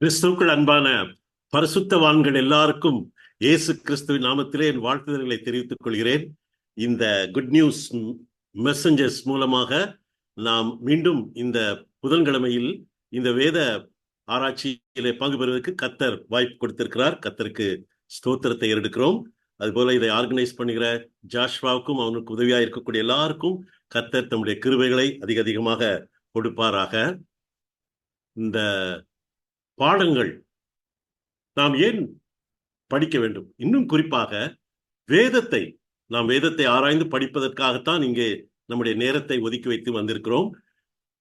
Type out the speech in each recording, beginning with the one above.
கிறிஸ்துவுக்குள் அன்பான பரிசுத்தவான்கள் எல்லாருக்கும் இயேசு கிறிஸ்துவின் நாமத்திலே என் வாழ்த்துதல்களை தெரிவித்துக் கொள்கிறேன். இந்த குட் நியூஸ் மெசஞ்சர்ஸ் மூலமாக நாம் மீண்டும் இந்த புதன்கிழமையில் இந்த வேத ஆராய்ச்சியிலே பங்கு பெறுவதற்கு கர்த்தர் வாய்ப்பு கொடுத்திருக்கிறார். கர்த்தருக்கு ஸ்தோத்திரத்தை எடுக்கிறோம். அதுபோல இதை ஆர்கனைஸ் பண்ணுகிற ஜாஷ்வாவுக்கும் அவனுக்கு உதவியாக இருக்கக்கூடிய எல்லாருக்கும் கர்த்தர் தம்முடைய கிருபைகளை அதிகமாக கொடுப்பாராக. இந்த பாடங்கள் நாம் ஏன் படிக்க வேண்டும்? இன்னும் குறிப்பாக நாம் வேதத்தை ஆராய்ந்து படிப்பதற்காகத்தான் இங்கே நம்முடைய நேரத்தை ஒதுக்கி வைத்து வந்திருக்கிறோம்.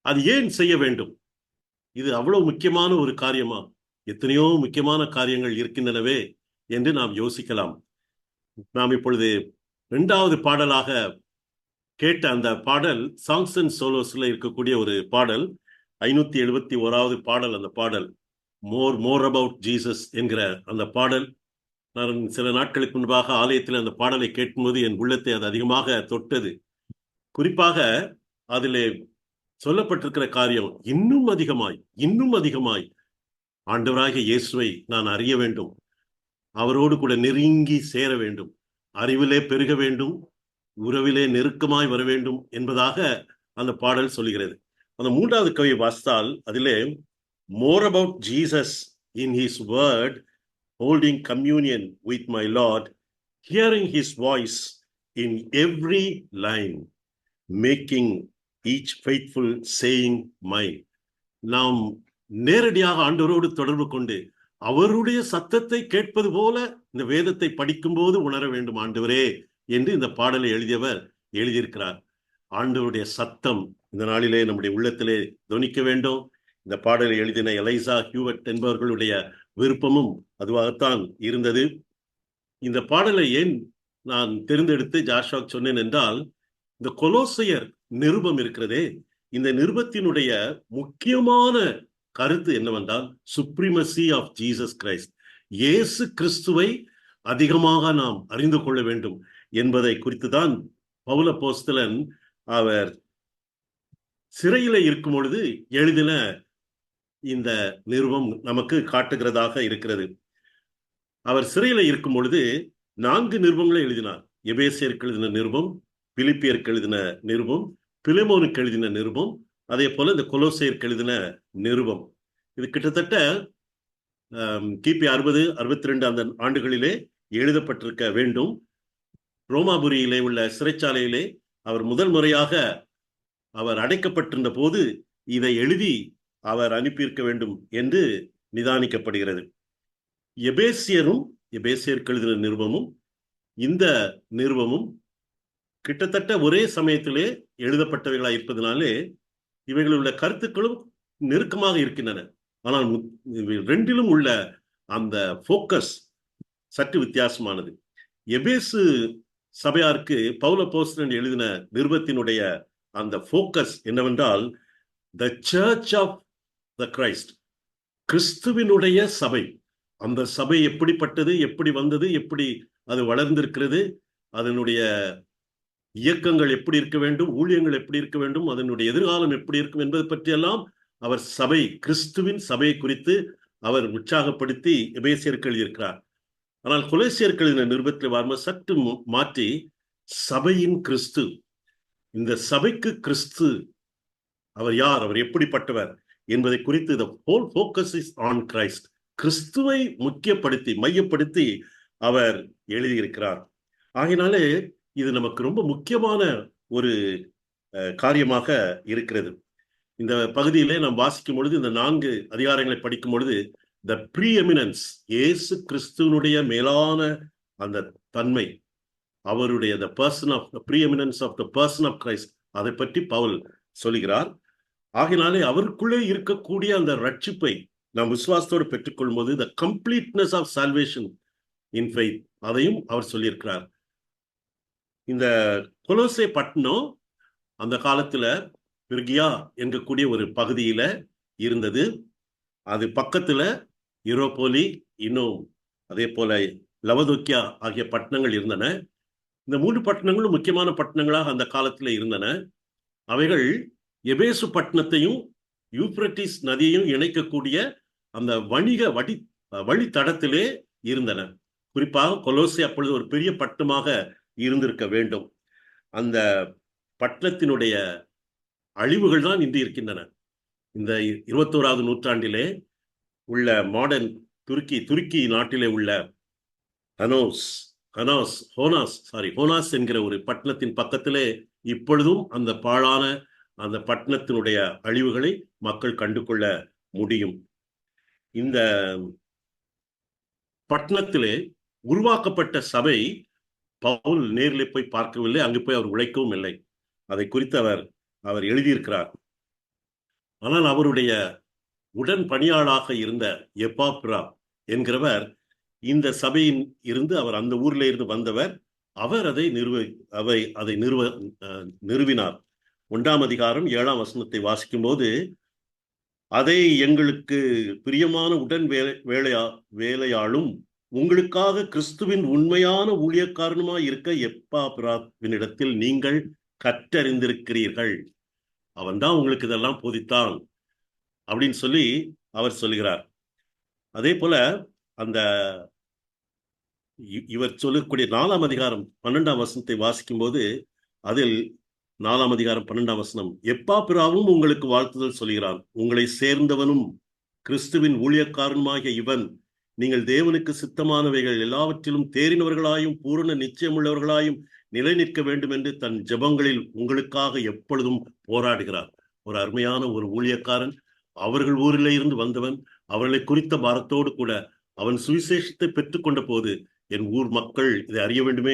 அது ஏன் செய்ய வேண்டும்? இது அவ்வளவு முக்கியமான ஒரு காரியமா? எத்தனையோ முக்கியமான காரியங்கள் இருக்கின்றனவே என்று நாம் யோசிக்கலாம். நாம் இப்பொழுது 2வது பாடலாக கேட்ட அந்த பாடல் சாங்ஸ் அண்ட் சோலோஸ்ல இருக்கக்கூடிய ஒரு பாடல், 571வது பாடல். அந்த பாடல் மோர் அபவுட் ஜீசஸ் என்கிற அந்த பாடல். நான் சில நாட்களுக்கு முன்பாக ஆலயத்தில் அந்த பாடலை கேட்கும்போது என் உள்ளத்தை அது அதிகமாக தொட்டது. குறிப்பாக அதிலே சொல்லப்பட்டிருக்கிற காரியம், இன்னும் அதிகமாய் ஆண்டவராகிய இயேசுவை நான் அறிய வேண்டும், அவரோடு கூட நெருங்கி சேர வேண்டும், அறிவிலே பெருக வேண்டும், உறவிலே நெருக்கமாய் வர வேண்டும் என்பதாக அந்த பாடல் சொல்லுகிறது. அந்த 3வது கவியை வாசித்தால் அதிலே more about Jesus in his word, holding communion with my Lord, hearing his voice in every line, making each faithful saying mine. நாம் நேரடியாக ஆண்டவரோடு தொடர்பு கொண்டு அவருடைய சத்தத்தை கேட்பது போல இந்த வேதத்தை படிக்கும்போது உணர வேண்டும் ஆண்டவரே என்று இந்த பாடலை எழுதியிருக்கிறார். ஆண்டவருடைய சத்தம் இந்த நாளிலே நம்முடைய உள்ளத்திலே தொனிக்க வேண்டும். இந்த பாடலை எழுதின எலைசா ஹியூவர்ட் என்பவர்களுடைய விருப்பமும் அதுவாகத்தான் இருந்தது. இந்த பாடலை ஏன் நான் தெரிந்தெடுத்து ஜாஷுவா சொன்னேன் என்றால், இந்த கொலோசையர் நிருபம் இருக்கிறதே, இந்த நிருபத்தினுடைய முக்கியமான கருத்து என்னவென்றால் சுப்ரீமசி ஆஃப் ஜீசஸ் கிரைஸ்ட். இயேசு கிறிஸ்துவை அதிகமாக நாம் அறிந்து கொள்ள வேண்டும் என்பதை குறித்துதான் பவுல் அப்போஸ்தலன் அவர் சிறையில இருக்கும் பொழுது எழுதின இந்த நிருபம் நமக்கு காட்டுகிறதாக இருக்கிறது. அவர் சிறையில இருக்கும் பொழுது 4 நிருபங்களை எழுதினார். எபேசியருக்கு எழுதின நிருபம், பிலிப்பியருக்கு எழுதின நிருபம், பிலெமோனுக்கு எழுதின நிருபம், அதே போல இந்த கொலோசையருக்கு எழுதின நிருபம். இது கிட்டத்தட்ட கிபி 60-62 அந்த ஆண்டுகளிலே எழுதப்பட்டிருக்க வேண்டும். ரோமாபுரியிலே உள்ள சிறைச்சாலையிலே அவர் முதல் முறையாக அவர் அடைக்கப்பட்டிருந்த போது இதை எழுதி அவர் அனுப்பியிருக்க வேண்டும் என்று நிதானிக்கப்படுகிறது. எபேசியருக்கு எழுதின நிருபமும் இந்த நிருபமும் கிட்டத்தட்ட ஒரே சமயத்திலே எழுதப்பட்டவைகளாக இருப்பதனாலே இவைகளில் உள்ள கருத்துக்களும் நெருக்கமாக இருக்கின்றன. ஆனால் 2லும் உள்ள அந்த போக்கஸ் சற்று வித்தியாசமானது. எபேசு சபையாருக்கு பவுல் அப்போஸ்தலன் எழுதின நிருபத்தினுடைய அந்த போக்கஸ் என்னவென்றால், the church of the Christ, கிறிஸ்துவினுடைய சபை. அந்த சபை எப்படிப்பட்டது, எப்படி வந்தது, எப்படி அது வளர்ந்திருக்கிறது, அதனுடைய இயக்கங்கள் எப்படி இருக்க வேண்டும், ஊழியங்கள் எப்படி இருக்க வேண்டும், அதனுடைய எதிர்காலம் எப்படி இருக்கும் என்பது பற்றியெல்லாம் அவர் கிறிஸ்துவின் சபையை குறித்து அவர் உற்சாகப்படுத்தி எபேசியருக்கு எழுதியிருக்கிறார். ஆனால் கொலோசியருக்கு எழுதின நிருபத்தில் வரும்போது சற்று மாற்றி சபையின் கிறிஸ்து, இந்த சபைக்கு கிறிஸ்து அவர் யார், அவர் எப்படிப்பட்டவர் என்பதை குறித்து the whole focus is on Christ, கிறிஸ்துவை மையப்படுத்தி அவர் எழுதியிருக்கிறார். ஆகினாலே இது நமக்கு ரொம்ப முக்கியமான ஒரு காரியமாக இருக்கிறது. இந்த பகுதியிலே நாம் வாசிக்கும் பொழுது, இந்த 4 அதிகாரங்களை படிக்கும் பொழுது, the preeminence, இயேசு கிறிஸ்துவனுடைய மேலான அந்த தன்மை, அவருடைய the person of the preeminence of the person of Christ, அதை பற்றி பவுல் சொல்கிறார். ஆகினாலே அவருக்குள்ளே இருக்கக்கூடிய அந்த ரட்சிப்பை நாம் விசுவாசத்தோடு பெற்றுக்கொள்ளும் போது the completeness of salvation in faith, அதையும் அவர் சொல்லியிருக்கிறார். இந்த கொலோசே பட்டணம் அந்த காலத்துல பிர்கியா என்கக்கூடிய ஒரு பகுதியில இருந்தது. அது பக்கத்துல யூரோபோலி, இன்னும் அதே போல லவதோக்கியா ஆகிய பட்டணங்கள் இருந்தன. இந்த 3 பட்டணங்களும் முக்கியமான பட்டணங்களாக அந்த காலத்துல இருந்தன. அவைகள் எபேசு பட்டணத்தையும் யூப்ரட்டிஸ் நதியையும் இணைக்கக்கூடிய அந்த வணிக வழித்தடத்திலே இருந்தன. குறிப்பாக கொலோசை அப்பொழுது ஒரு பெரிய பட்டணமாக இருந்திருக்க வேண்டும். அந்த பட்டணத்தினுடைய அழிவுகள் தான் இன்று இருக்கின்றன. இந்த 21வது நூற்றாண்டிலே உள்ள மாடர்ன் துருக்கி நாட்டிலே உள்ள ஹோனாஸ் என்கிற ஒரு பட்டணத்தின் பக்கத்திலே இப்பொழுதும் அந்த பாழான அந்த பட்டணத்தினுடைய அழிவுகளை மக்கள் கண்டு கொள்ள முடியும். இந்த பட்டணத்திலே உருவாக்கப்பட்ட சபை பவுல் நேரில் போய் பார்க்கவில்லை, அங்கு போய் அவர் உழைக்கவும் இல்லை. அதை குறித்து அவர் எழுதியிருக்கிறார். ஆனால் அவருடைய உடன் பணியாளாக இருந்த எப்பாப்ரா என்கிறவர் இந்த சபையின் இருந்து, அவர் அந்த ஊரில் இருந்து வந்தவர், அவர் அதை நிறுவினார். 1ஆம் அதிகாரம் 7ஆம் வசனத்தை வாசிக்கும் போது, அதை எங்களுக்கு பிரியமான உடன் வேலையாளும் உங்களுக்காக கிறிஸ்துவின் உண்மையான ஊழியக்காரனுமாய் இருக்க எப்பாப்ராவினிடத்தில் நீங்கள் கற்றறிந்திருக்கிறீர்கள். அவன்தான் உங்களுக்கு இதெல்லாம் போதித்தான் அப்படின்னு சொல்லி அவர் சொல்லுகிறார். அதே போல அந்த இவர் சொல்லக்கூடிய 4ஆம் அதிகாரம் 12ஆம் வசனத்தை வாசிக்கும் போது, அதில் 4ஆம் அதிகாரம் 12ஆம் வசனம், எப்பாப்ராவும் உங்களுக்கு வாழ்த்துதல் சொல்கிறான். உங்களை சேர்ந்தவனும் கிறிஸ்துவின் ஊழியக்காரனுமாகிய இவன் நீங்கள் தேவனுக்கு சித்தமானவைகள் எல்லாவற்றிலும் தேறினவர்களாயும் பூரண நிச்சயமுள்ளவர்களாயும் நிலை நிற்க வேண்டும் என்று தன் ஜெபங்களில் உங்களுக்காக எப்பொழுதும் போராடுகிறார். ஒரு அருமையான ஒரு ஊழியக்காரன், அவர்கள் ஊரிலே இருந்து வந்தவன். அவர்களை குறித்த பாரத்தோடு கூட அவன் சுவிசேஷத்தை பெற்றுக்கொண்ட போது, என் ஊர் மக்கள் இதை அறிய வேண்டுமே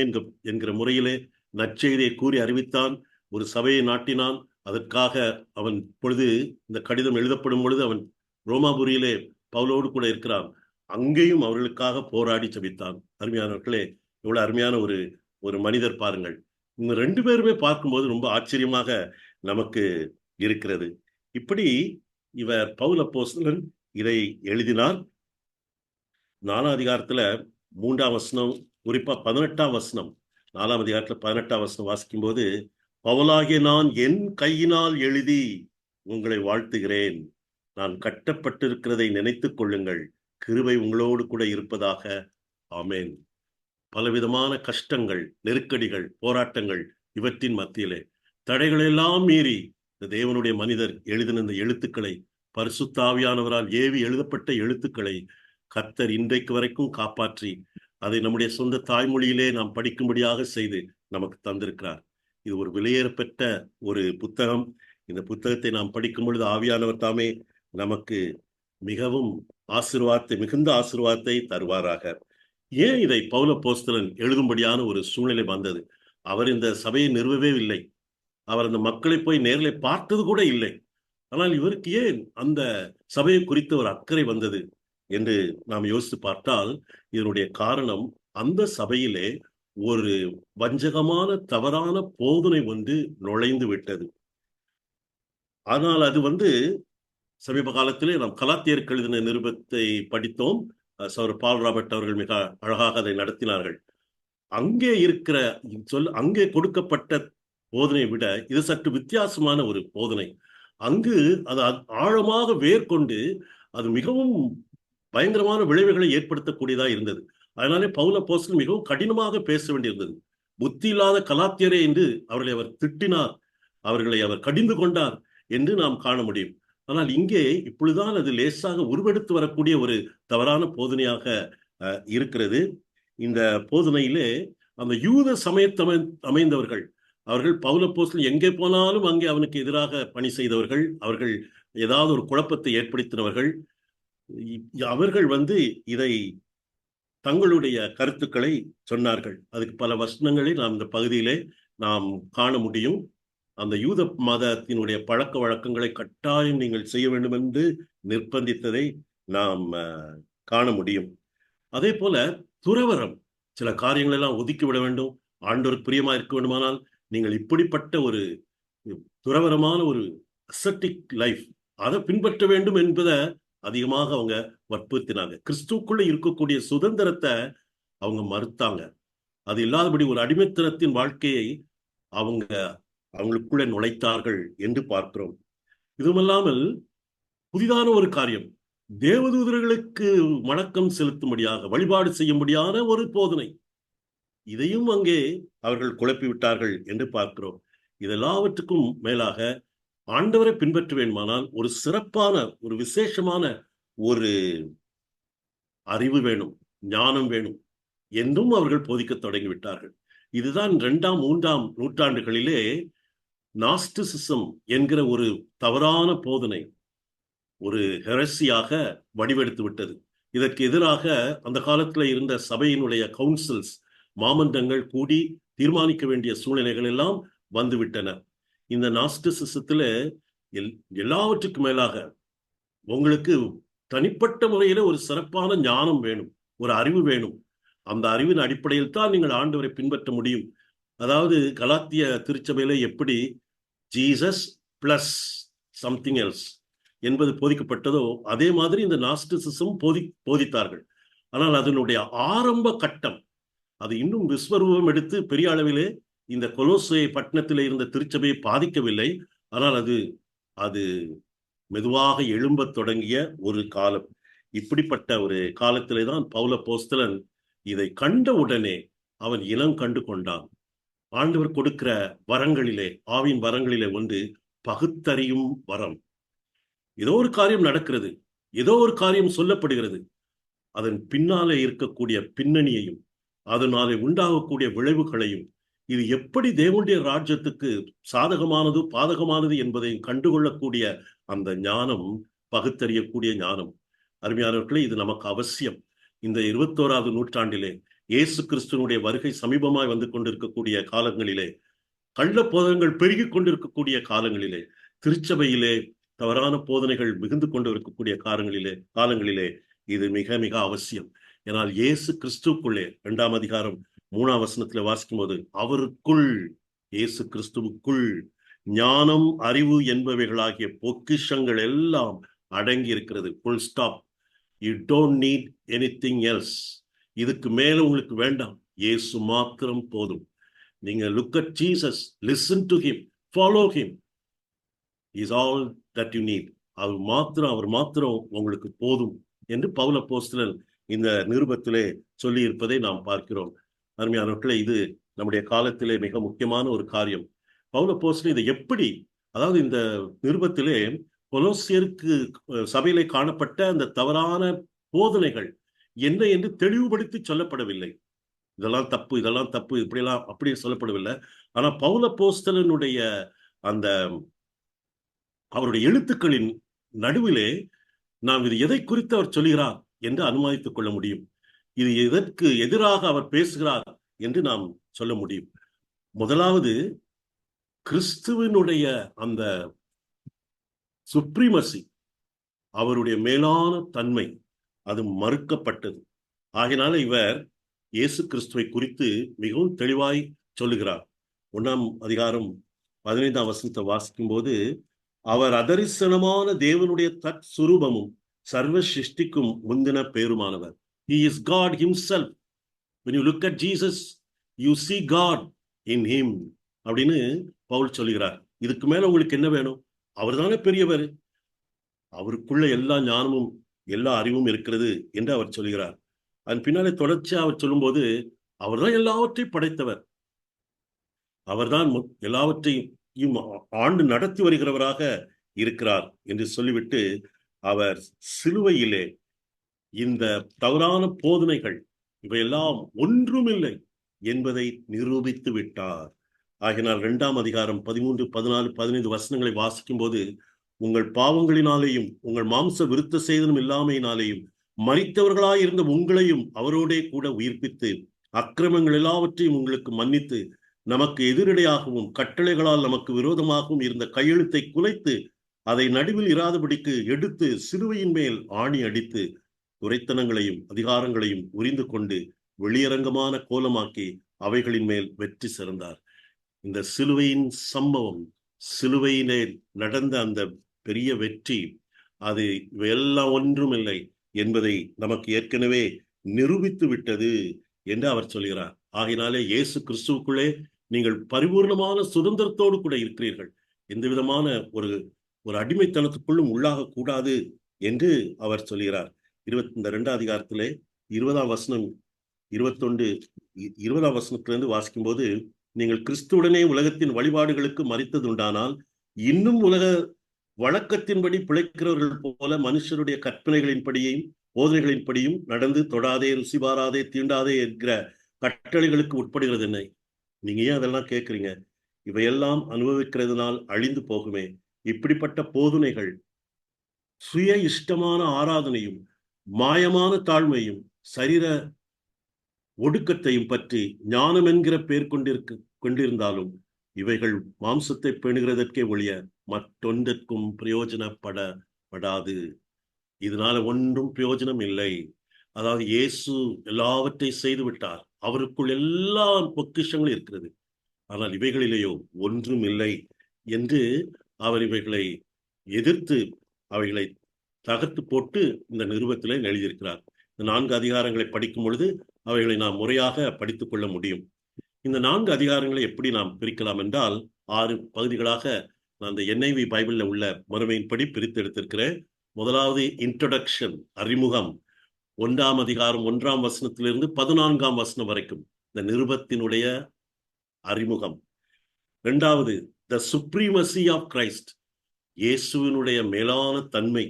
என்கிற முறையிலே நற்செய்தியை கூறி அறிவித்தான். ஒரு சபையை நாட்டினான். அதற்காக அவன் பொழுது இந்த கடிதம் எழுதப்படும் பொழுது அவன் ரோமாபுரியிலே பவுலோடு கூட இருக்கிறான். அங்கேயும் அவர்களுக்காக போராடி ஜெபித்தான். அருமையானவர்களே, இவ்வளவு அருமையான ஒரு மனிதர் பாருங்கள். இந்த 2 பேருமே பார்க்கும்போது ரொம்ப ஆச்சரியமாக நமக்கு இருக்கிறது. இப்படி இவர் பவுல் அப்போஸ்தலன் இதை எழுதினார். 4ஆம் அதிகாரத்துல 3ஆம் வசனம், குறிப்பா 18ஆம் வசனம், 4ஆம் அதிகாரத்துல 18ஆம் வசனம் வாசிக்கும் போது, பவுலாகிய நான் என் கையினால் எழுதி உங்களை வாழ்த்துகிறேன். நான் கட்டப்பட்டிருக்கிறதை நினைத்துக் கொள்ளுங்கள். கிருபை உங்களோடு கூட இருப்பதாக. ஆமேன். பலவிதமான கஷ்டங்கள், நெருக்கடிகள், போராட்டங்கள், இவற்றின் மத்தியிலே தடைகளெல்லாம் மீறி இந்த தேவனுடைய மனிதர் எழுதின இந்த எழுத்துக்களை, பரிசுத்த ஆவியானவரால் ஏவி எழுதப்பட்ட எழுத்துக்களை கர்த்தர் இன்றைக்கு வரைக்கும் காப்பாற்றி அதை நம்முடைய சொந்த தாய்மொழியிலே நாம் படிக்கும்படியாக செய்து நமக்கு தந்திருக்கிறார். இது ஒரு விலையேறப்பெற்ற ஒரு புத்தகம். இந்த புத்தகத்தை நாம் படிக்கும் பொழுது ஆவியானவர் தாமே நமக்கு மிகவும் மிகுந்த ஆசீர்வாதத்தை தருவாராக. ஏன் இதை பவுல் அப்போஸ்தலன் எழுதும்படியான ஒரு சூழ்நிலை வந்தது? அவர் இந்த சபையை நிறுவவே இல்லை. அவர் அந்த மக்களை போய் நேரில் பார்த்தது கூட இல்லை. ஆனால் இவருக்கு ஏன் அந்த சபையை குறித்து ஒரு அக்கறை வந்தது என்று நாம் யோசித்து பார்த்தால், இதனுடைய காரணம், அந்த சபையிலே ஒரு வஞ்சகமான தவறான போதனை நுழைந்து விட்டது. ஆனால் அது சமீப காலத்திலே நாம் கலாத்தியருக்கு எழுதின நிருபத்தை படித்தோம். சௌர் பால் ராபர்ட் அவர்கள் மிக அழகாக அதை நடத்தினார்கள். அங்கே கொடுக்கப்பட்ட போதனை விட இது சற்று வித்தியாசமான ஒரு போதனை. அங்கு அது ஆழமாக வேர்கொண்டு அது மிகவும் பயங்கரமான விளைவுகளை ஏற்படுத்தக்கூடியதா இருந்தது. அதனாலே பவுல் அப்போஸ்தலன் மிகவும் கடினமாக பேச வேண்டியிருந்தது. புத்தி இல்லாத கலாத்தியரே என்று அவர்களை அவர் திட்டினார், அவர்களை அவர் கடிந்து கொண்டார் என்று நாம் காண முடியும். ஆனால் இங்கே இப்பொழுதுதான் அது லேசாக உருவெடுத்து வரக்கூடிய ஒரு தவறான போதனையாக இருக்கிறது. இந்த போதனையிலே அந்த யூத சமயத்தை அமைந்தவர்கள், அவர்கள் பவுல் அப்போஸ்தலன் எங்கே போனாலும் அங்கே அவனுக்கு எதிராக பணி செய்தவர்கள், அவர்கள் ஏதாவது ஒரு குழப்பத்தை ஏற்படுத்தினவர்கள். அவர்கள் இதை தங்களுடைய கருத்துக்களை சொன்னார்கள். அதுக்கு பல வசனங்களை நாம் இந்த பகுதியிலே நாம் காண முடியும். அந்த யூத மதத்தினுடைய பழக்க வழக்கங்களை கட்டாயம் நீங்கள் செய்ய வேண்டும் என்று நிர்பந்தித்ததை நாம் காண முடியும். அதே போல துறவரம், சில காரியங்கள் எல்லாம் ஒதுக்கிவிட வேண்டும், ஆண்டவருக்கு பிரியமா இருக்க வேண்டுமானால் நீங்கள் இப்படிப்பட்ட ஒரு துறவரமான ஒரு அசெட்டிக் லைஃப் அதை பின்பற்ற வேண்டும் என்பதை அதிகமாக அவங்க வற்புறுத்தினாங்க. கிறிஸ்துக்குள்ள இருக்கக்கூடிய சுதந்திரத்தை அவங்க மறுத்தாங்க. அது இல்லாதபடி ஒரு அடிமைத்தனத்தின் வாழ்க்கையை அவங்களுக்குள்ள நுழைத்தார்கள் என்று பார்க்கிறோம். இதுமல்லாமல் புதிதான ஒரு காரியம், தேவதூதர்களுக்கு வணக்கம் செலுத்தும்படியாக வழிபாடு செய்யும்படியான ஒரு போதனை. இதையும் அங்கே அவர்கள் குழப்பி விட்டார்கள் என்று பார்க்கிறோம். இதெல்லாவற்றுக்கும் மேலாக ஆண்டவரை பின்பற்ற வேண்டுமானால் ஒரு சிறப்பான, ஒரு விசேஷமான ஒரு அறிவு வேணும், ஞானம் வேணும் என்றும் அவர்கள் போதிக்க தொடங்கிவிட்டார்கள். இதுதான் 2ஆம் 3ஆம் நூற்றாண்டுகளிலே நாஸ்டிசிசம் என்கிற ஒரு தவறான போதனை ஒரு ஹெரசியாக வடிவெடுத்து விட்டது. இதற்கு எதிராக அந்த காலத்துல இருந்த சபையினுடைய கவுன்சில்ஸ், மாமன்றங்கள் கூடி தீர்மானிக்க வேண்டிய சூழ்நிலைகள் எல்லாம் வந்துவிட்டன. இந்த நாஸ்டிசிசத்துல எல்லாவற்றுக்கும் மேலாக உங்களுக்கு தனிப்பட்ட முறையில ஒரு சிறப்பான ஞானம் வேணும், ஒரு அறிவு வேணும். அந்த அறிவின் அடிப்படையில் தான் நீங்கள் ஆண்டவரை பின்பற்ற முடியும். அதாவது கலாத்திய திருச்சபையில எப்படி ஜீசஸ் பிளஸ் சம்திங் எல்ஸ் என்பது போதிக்கப்பட்டதோ அதே மாதிரி இந்த நாஸ்டிசிசம் போதித்தார்கள். ஆனால் அதனுடைய ஆரம்ப கட்டம் அது இன்னும் விஸ்வரூபம் எடுத்து பெரிய அளவிலே இந்த கொலோசை பட்டணத்திலே இருந்த திருச்சபையை பாதிக்கவில்லை. ஆனால் அது மெதுவாக எழும்பத் தொடங்கிய ஒரு காலம். இப்படிப்பட்ட ஒரு காலத்திலே தான் பவுல அப்போஸ்தலன் இதை கண்ட உடனே அவன் இனம் கண்டு கொண்டான். ஆண்டவர் கொடுக்கிற வரங்களிலே, ஆவின் வரங்களிலே ஒன்று பகுத்தறியும் வரம். ஏதோ ஒரு காரியம் நடக்கிறது, ஏதோ ஒரு காரியம் சொல்லப்படுகிறது, அதன் பின்னாலே இருக்கக்கூடிய பின்னணியையும் அதனாலே உண்டாகக்கூடிய விளைவுகளையும், இது எப்படி தேவனுடைய ராஜ்யத்துக்கு சாதகமானது பாதகமானது என்பதை கண்டுகொள்ளக்கூடிய அந்த ஞானம், பகுத்தறியக்கூடிய ஞானம். அருமையானவர்களே, இது நமக்கு அவசியம். இந்த 21ஆவது நூற்றாண்டிலே இயேசு கிறிஸ்துவனுடைய வருகை சமீபமாய் வந்து கொண்டிருக்கக்கூடிய காலங்களிலே, கள்ள போதகங்கள் பெருகி கொண்டிருக்கக்கூடிய காலங்களிலே, திருச்சபையிலே தவறான போதனைகள் மிகுந்து கொண்டு இருக்கக்கூடிய காலங்களிலே இது மிக மிக அவசியம். ஏனால் இயேசு கிறிஸ்துவுக்குள்ளே 2ஆம் அதிகாரம் 3ஆம் வசனத்துல வாசிக்கும் போது, அவருக்குள், இயேசு கிறிஸ்துவுக்குள் ஞானம் அறிவு என்பவைகளாகிய பொக்கிஷங்கள் எல்லாம் அடங்கி இருக்கிறது. Full stop. You don't need anything else. இதுக்கு மேல உங்களுக்கு வேண்டாம், இயேசு மாத்திரம் போதும். நீங்க look at Jesus, listen to him, follow him, is all that you need. அவர் மாத்திரம் உங்களுக்கு போதும் என்று பவுல் அப்போஸ்தலன் இந்த நிருபத்திலே சொல்லி இருப்பதை நாம் பார்க்கிறோம். அருமையானவர்களே, இது நம்முடைய காலத்திலே மிக முக்கியமான ஒரு காரியம். பவுல் அப்போஸ்தலன் இதை எப்படி, அதாவது இந்த நிருபத்திலே கொலோசியருக்கு சபையிலே காணப்பட்ட அந்த தவறான போதனைகள் என்ன என்று தெளிவுபடுத்தி சொல்லப்படவில்லை. இதெல்லாம் தப்பு, இதெல்லாம் தப்பு, இப்படியெல்லாம் அப்படி சொல்லப்படவில்லை. ஆனா பவுல் அப்போஸ்தலனுடைய அந்த அவருடைய எழுத்துக்களின் நடுவிலே நாம் இது எதை குறித்து அவர் சொல்கிறார் என்று அனுமானித்துக் கொள்ள முடியும். இது எதற்கு எதிராக அவர் பேசுகிறார் என்று நாம் சொல்ல முடியும். முதலாவது, கிறிஸ்துவனுடைய அந்த சுப்ரீமசி, அவருடைய மேலான தன்மை, அது மறுக்கப்பட்டது. ஆகையினால இவர் இயேசு கிறிஸ்துவை குறித்து மிகவும் தெளிவாய் சொல்லுகிறார். 1ஆம் அதிகாரம் 15ஆம் வசனத்தை வாசிக்கும் போது, அவர் அதரிசனமான தேவனுடைய தற்சுரூபமும் சர்வ சிருஷ்டிக்கும் முந்தின பேருமானவர். He is God himself. When you look at Jesus, you see God in him அப்படின்னு பவுல் சொல்லுகிறார். இதுக்கு மேல உங்களுக்கு என்ன வேணும்? அவர் தானே பெரியவர், அவருக்குள்ள எல்லா ஞானமும் எல்லா அறிவும் இருக்கிறது என்று அவர் சொல்கிறார். அதன் பின்னாலே தொடர்ச்சியா அவர் சொல்லும்போது, அவர்தான் எல்லாவற்றையும் படைத்தவர், அவர்தான் எல்லாவற்றையும் ஆண்டு நடத்தி வருகிறவராக இருக்கிறார் என்று சொல்லிவிட்டு, அவர் சிலுவையிலே இந்த தவறான போதனைகள் இவையெல்லாம் ஒன்றுமில்லை என்பதை நிரூபித்து விட்டார். ஆகினால் 2ஆம் அதிகாரம் 13, 14, 15 வசனங்களை வாசிக்கும் போது, உங்கள் பாவங்களினாலேயும் உங்கள் மாம்ச விருத்த சேதனம் இல்லாமையினாலேயும் மரித்தவர்களாயிருந்த உங்களையும் அவரோடே கூட உயிர்ப்பித்து, அக்கிரமங்கள் எல்லாவற்றையும் உங்களுக்கு மன்னித்து, நமக்கு எதிரடையாகவும் கட்டளைகளால் நமக்கு விரோதமாகவும் இருந்த கையெழுத்தை குலைத்து, அதை நடுவில் இராதபடிக்கு எடுத்து சிலுவையின் மேல் ஆணி அடித்து, துரைத்தனங்களையும் அதிகாரங்களையும் உரிந்து கொண்டு வெளியரங்கமான கோலமாக்கி அவைகளின் மேல் வெற்றி சிறந்தார். இந்த சிலுவையின் சம்பவம், சிலுவையிலே நடந்த அந்த பெரிய வெற்றி, அது எல்லாம் ஒன்றும் இல்லை என்பதை நமக்கு ஏற்கனவே நிரூபித்து விட்டது என்று அவர் சொல்கிறார். ஆகினாலே இயேசு கிறிஸ்துவுக்குள்ளே நீங்கள் பரிபூர்ணமான சுதந்திரத்தோடு கூட இருக்கிறீர்கள். எந்த விதமான ஒரு அடிமைத்தனத்துக்குள்ளும் உள்ளாக கூடாது என்று அவர் சொல்கிறார். இந்த 2ஆம் அதிகாரத்திலே 20ஆம் வசனம் 20ஆம் வசனத்திலிருந்து வாசிக்கும் போது, நீங்கள் கிறிஸ்துவுடனே உலகத்தின் வழிபாடுகளுக்கு மரித்தது உண்டானால் இன்னும் உலக வழக்கத்தின்படி பிழைக்கிறவர்கள் போல மனுஷருடைய கற்பனைகளின்படியும் போதனைகளின்படியும் நடந்து தொடாதே, ருசி பாராதே, தீண்டாதே என்கிற கட்டளைகளுக்கு உட்படுகிறது என்ன? நீங்க ஏன் அதெல்லாம் கேட்குறீங்க? இவையெல்லாம் அனுபவிக்கிறதுனால் அழிந்து போகுமே. இப்படிப்பட்ட போதனைகள் சுய இஷ்டமான ஆராதனையும் மாயமான தாழ்மையும் சரீர ஒடுக்கத்தையும் பற்றி ஞானம் என்கிற பேர் கொண்டிருந்தாலும் இவைகள் மாம்சத்தை பேணுகிறதற்கே ஒழிய மற்றொன்றிற்கும் பிரயோஜனப்படாது. இதனால ஒன்றும் பிரயோஜனம் இல்லை. அதாவது இயேசு எல்லாவற்றையும் செய்து விட்டார். அவருக்குள் எல்லா பொக்கிஷங்களும் இருக்கிறது. ஆனால் இவைகளிலேயோ ஒன்றும் இல்லை என்று அவர் இவைகளை எதிர்த்து அவைகளை தகர்த்து போட்டு இந்த நிருபத்திலே எழுதியிருக்கிறார். இந்த 4 அதிகாரங்களை படிக்கும் பொழுது அவைகளை நாம் முறையாக படித்துக் கொள்ள முடியும். இந்த 4 அதிகாரங்களை எப்படி நாம் பிரிக்கலாம் என்றால் 6 பகுதிகளாக நான் இந்த NIV பைபிள்ல உள்ள முறைமையின்படி பிரித்து எடுத்திருக்கிறேன். முதலாவது இன்ட்ரோடக்ஷன், அறிமுகம், 1ஆம் அதிகாரம் 1ஆம் வசனத்திலிருந்து 14ஆம் வசனம் வரைக்கும் இந்த நிருபத்தினுடைய அறிமுகம். 2வது த சுப்ரீமசி ஆஃப் கிரைஸ்ட், இயேசுவினுடைய மேலான தன்மை,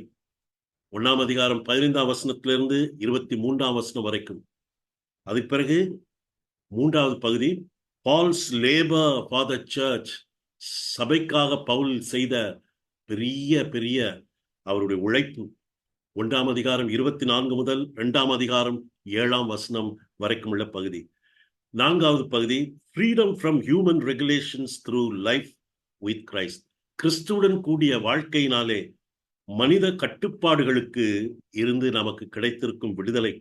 1ஆம் அதிகாரம் 15ஆம் வசனத்திலிருந்து 23ஆம் வசனம் வரைக்கும். அதுக்கு பிறகு 3வது பகுதி Paul's labour for the church, சபைக்காக பவுல் செய்த பெரிய பெரிய அவருடைய உழைப்பு, 1ஆம் அதிகாரம் 24 முதல் 2ஆம் அதிகாரம் 7ஆம் வசனம் வரைக்கும் உள்ள பகுதி. 4வது பகுதி freedom from human regulations through life with Christ, கிறிஸ்துவுடன் கூடிய வாழ்க்கையினாலே மனித கட்டுப்பாடுகளுக்கு இருந்து நமக்கு கிடைத்திருக்கும் விடுதலை.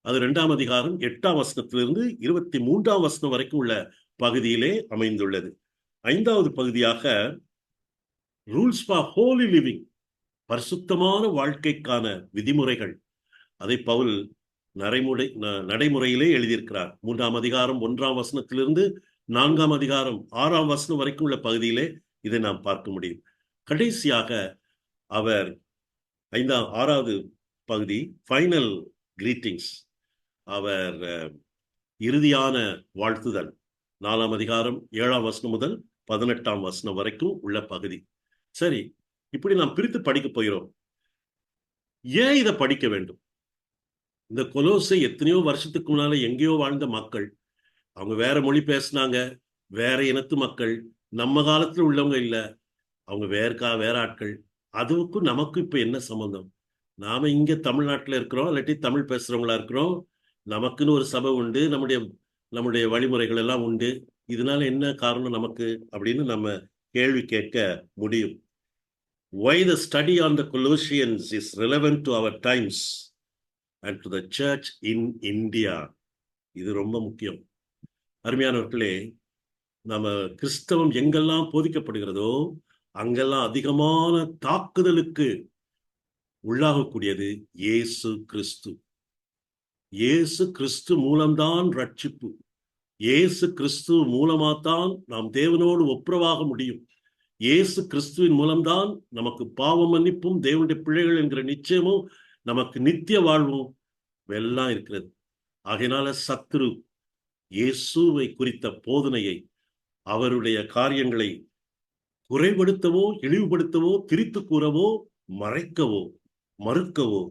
அது 2ஆம் அதிகாரம் 8ஆம் வசனத்திலிருந்து 23ஆம் வசனம் வரைக்கும் உள்ள பகுதியிலே அமைந்துள்ளது. 5வது பகுதியாக ரூல்ஸ் ஃபார் ஹோலி லிவிங், பரிசுத்தமான வாழ்க்கைக்கான விதிமுறைகள். அதை பவுல் நடைமுறையிலே எழுதியிருக்கிறார். 3ஆம் அதிகாரம் 1ஆம் வசனத்திலிருந்து 4ஆம் அதிகாரம் 6ஆம் வசனம் வரைக்கும் உள்ள பகுதியிலே இதை நாம் பார்க்க முடியும். கடைசியாக அவர் 6வது பகுதி ஃபைனல் கிரீட்டிங்ஸ், அவர் இறுதியான வாழ்த்துதல், 4ஆம் அதிகாரம் 7ஆம் வசனம் முதல் 18ஆம் வசனம் வரைக்கும் உள்ள பகுதி. சரி, இப்படி நாம் பிரித்து படிக்க போகிறோம். ஏன் இதை படிக்க வேண்டும்? இந்த கொலோசை எத்தனையோ வருஷத்துக்கு முன்னால எங்கேயோ வாழ்ந்த மக்கள், அவங்க வேற மொழி பேசினாங்க, வேற இனத்து மக்கள், நம்ம காலத்துல உள்ளவங்க இல்ல, அவங்க வேற ஆட்கள். அதுக்கும் நமக்கு இப்ப என்ன சம்பந்தம்? நாம இங்க தமிழ்நாட்டுல இருக்கிறோம், இல்லாட்டி தமிழ் பேசுறவங்களா இருக்கிறோம், நமக்குன்னு ஒரு சபை உண்டு, நம்முடைய வழிமுறைகள் எல்லாம் உண்டு. இதனால என்ன காரணம் நமக்கு அப்படின்னு நம்ம கேள்வி கேட்க முடியும். Why the study on the Colossians is relevant to our times and to the church in India. இது ரொம்ப முக்கியம். அருமையானவர்களே, நம்ம கிறிஸ்தவம் எங்கெல்லாம் போதிக்கப்படுகிறதோ அங்கெல்லாம் அதிகமான தாக்குதலுக்கு உள்ளாகக்கூடியது இயேசு கிறிஸ்து. இயேசு கிறிஸ்து மூலம்தான் ரட்சிப்பு. இயேசு கிறிஸ்து மூலமாத்தான் நாம் தேவனோடு ஒப்புரவாக முடியும். இயேசு கிறிஸ்துவின் மூலம்தான் நமக்கு பாவ மன்னிப்பும் தேவனுடைய பிள்ளைகள் என்கிற நிச்சயமும் நமக்கு நித்திய வாழ்வும் எல்லாம் இருக்கிறது. ஆகையினால சத்துரு இயேசுவை குறித்த போதனையை, அவருடைய காரியங்களை குறைபடுத்தவோ இழிவுபடுத்தவோ திரித்து கூறவோ மறைக்கவோ மறுக்கவோ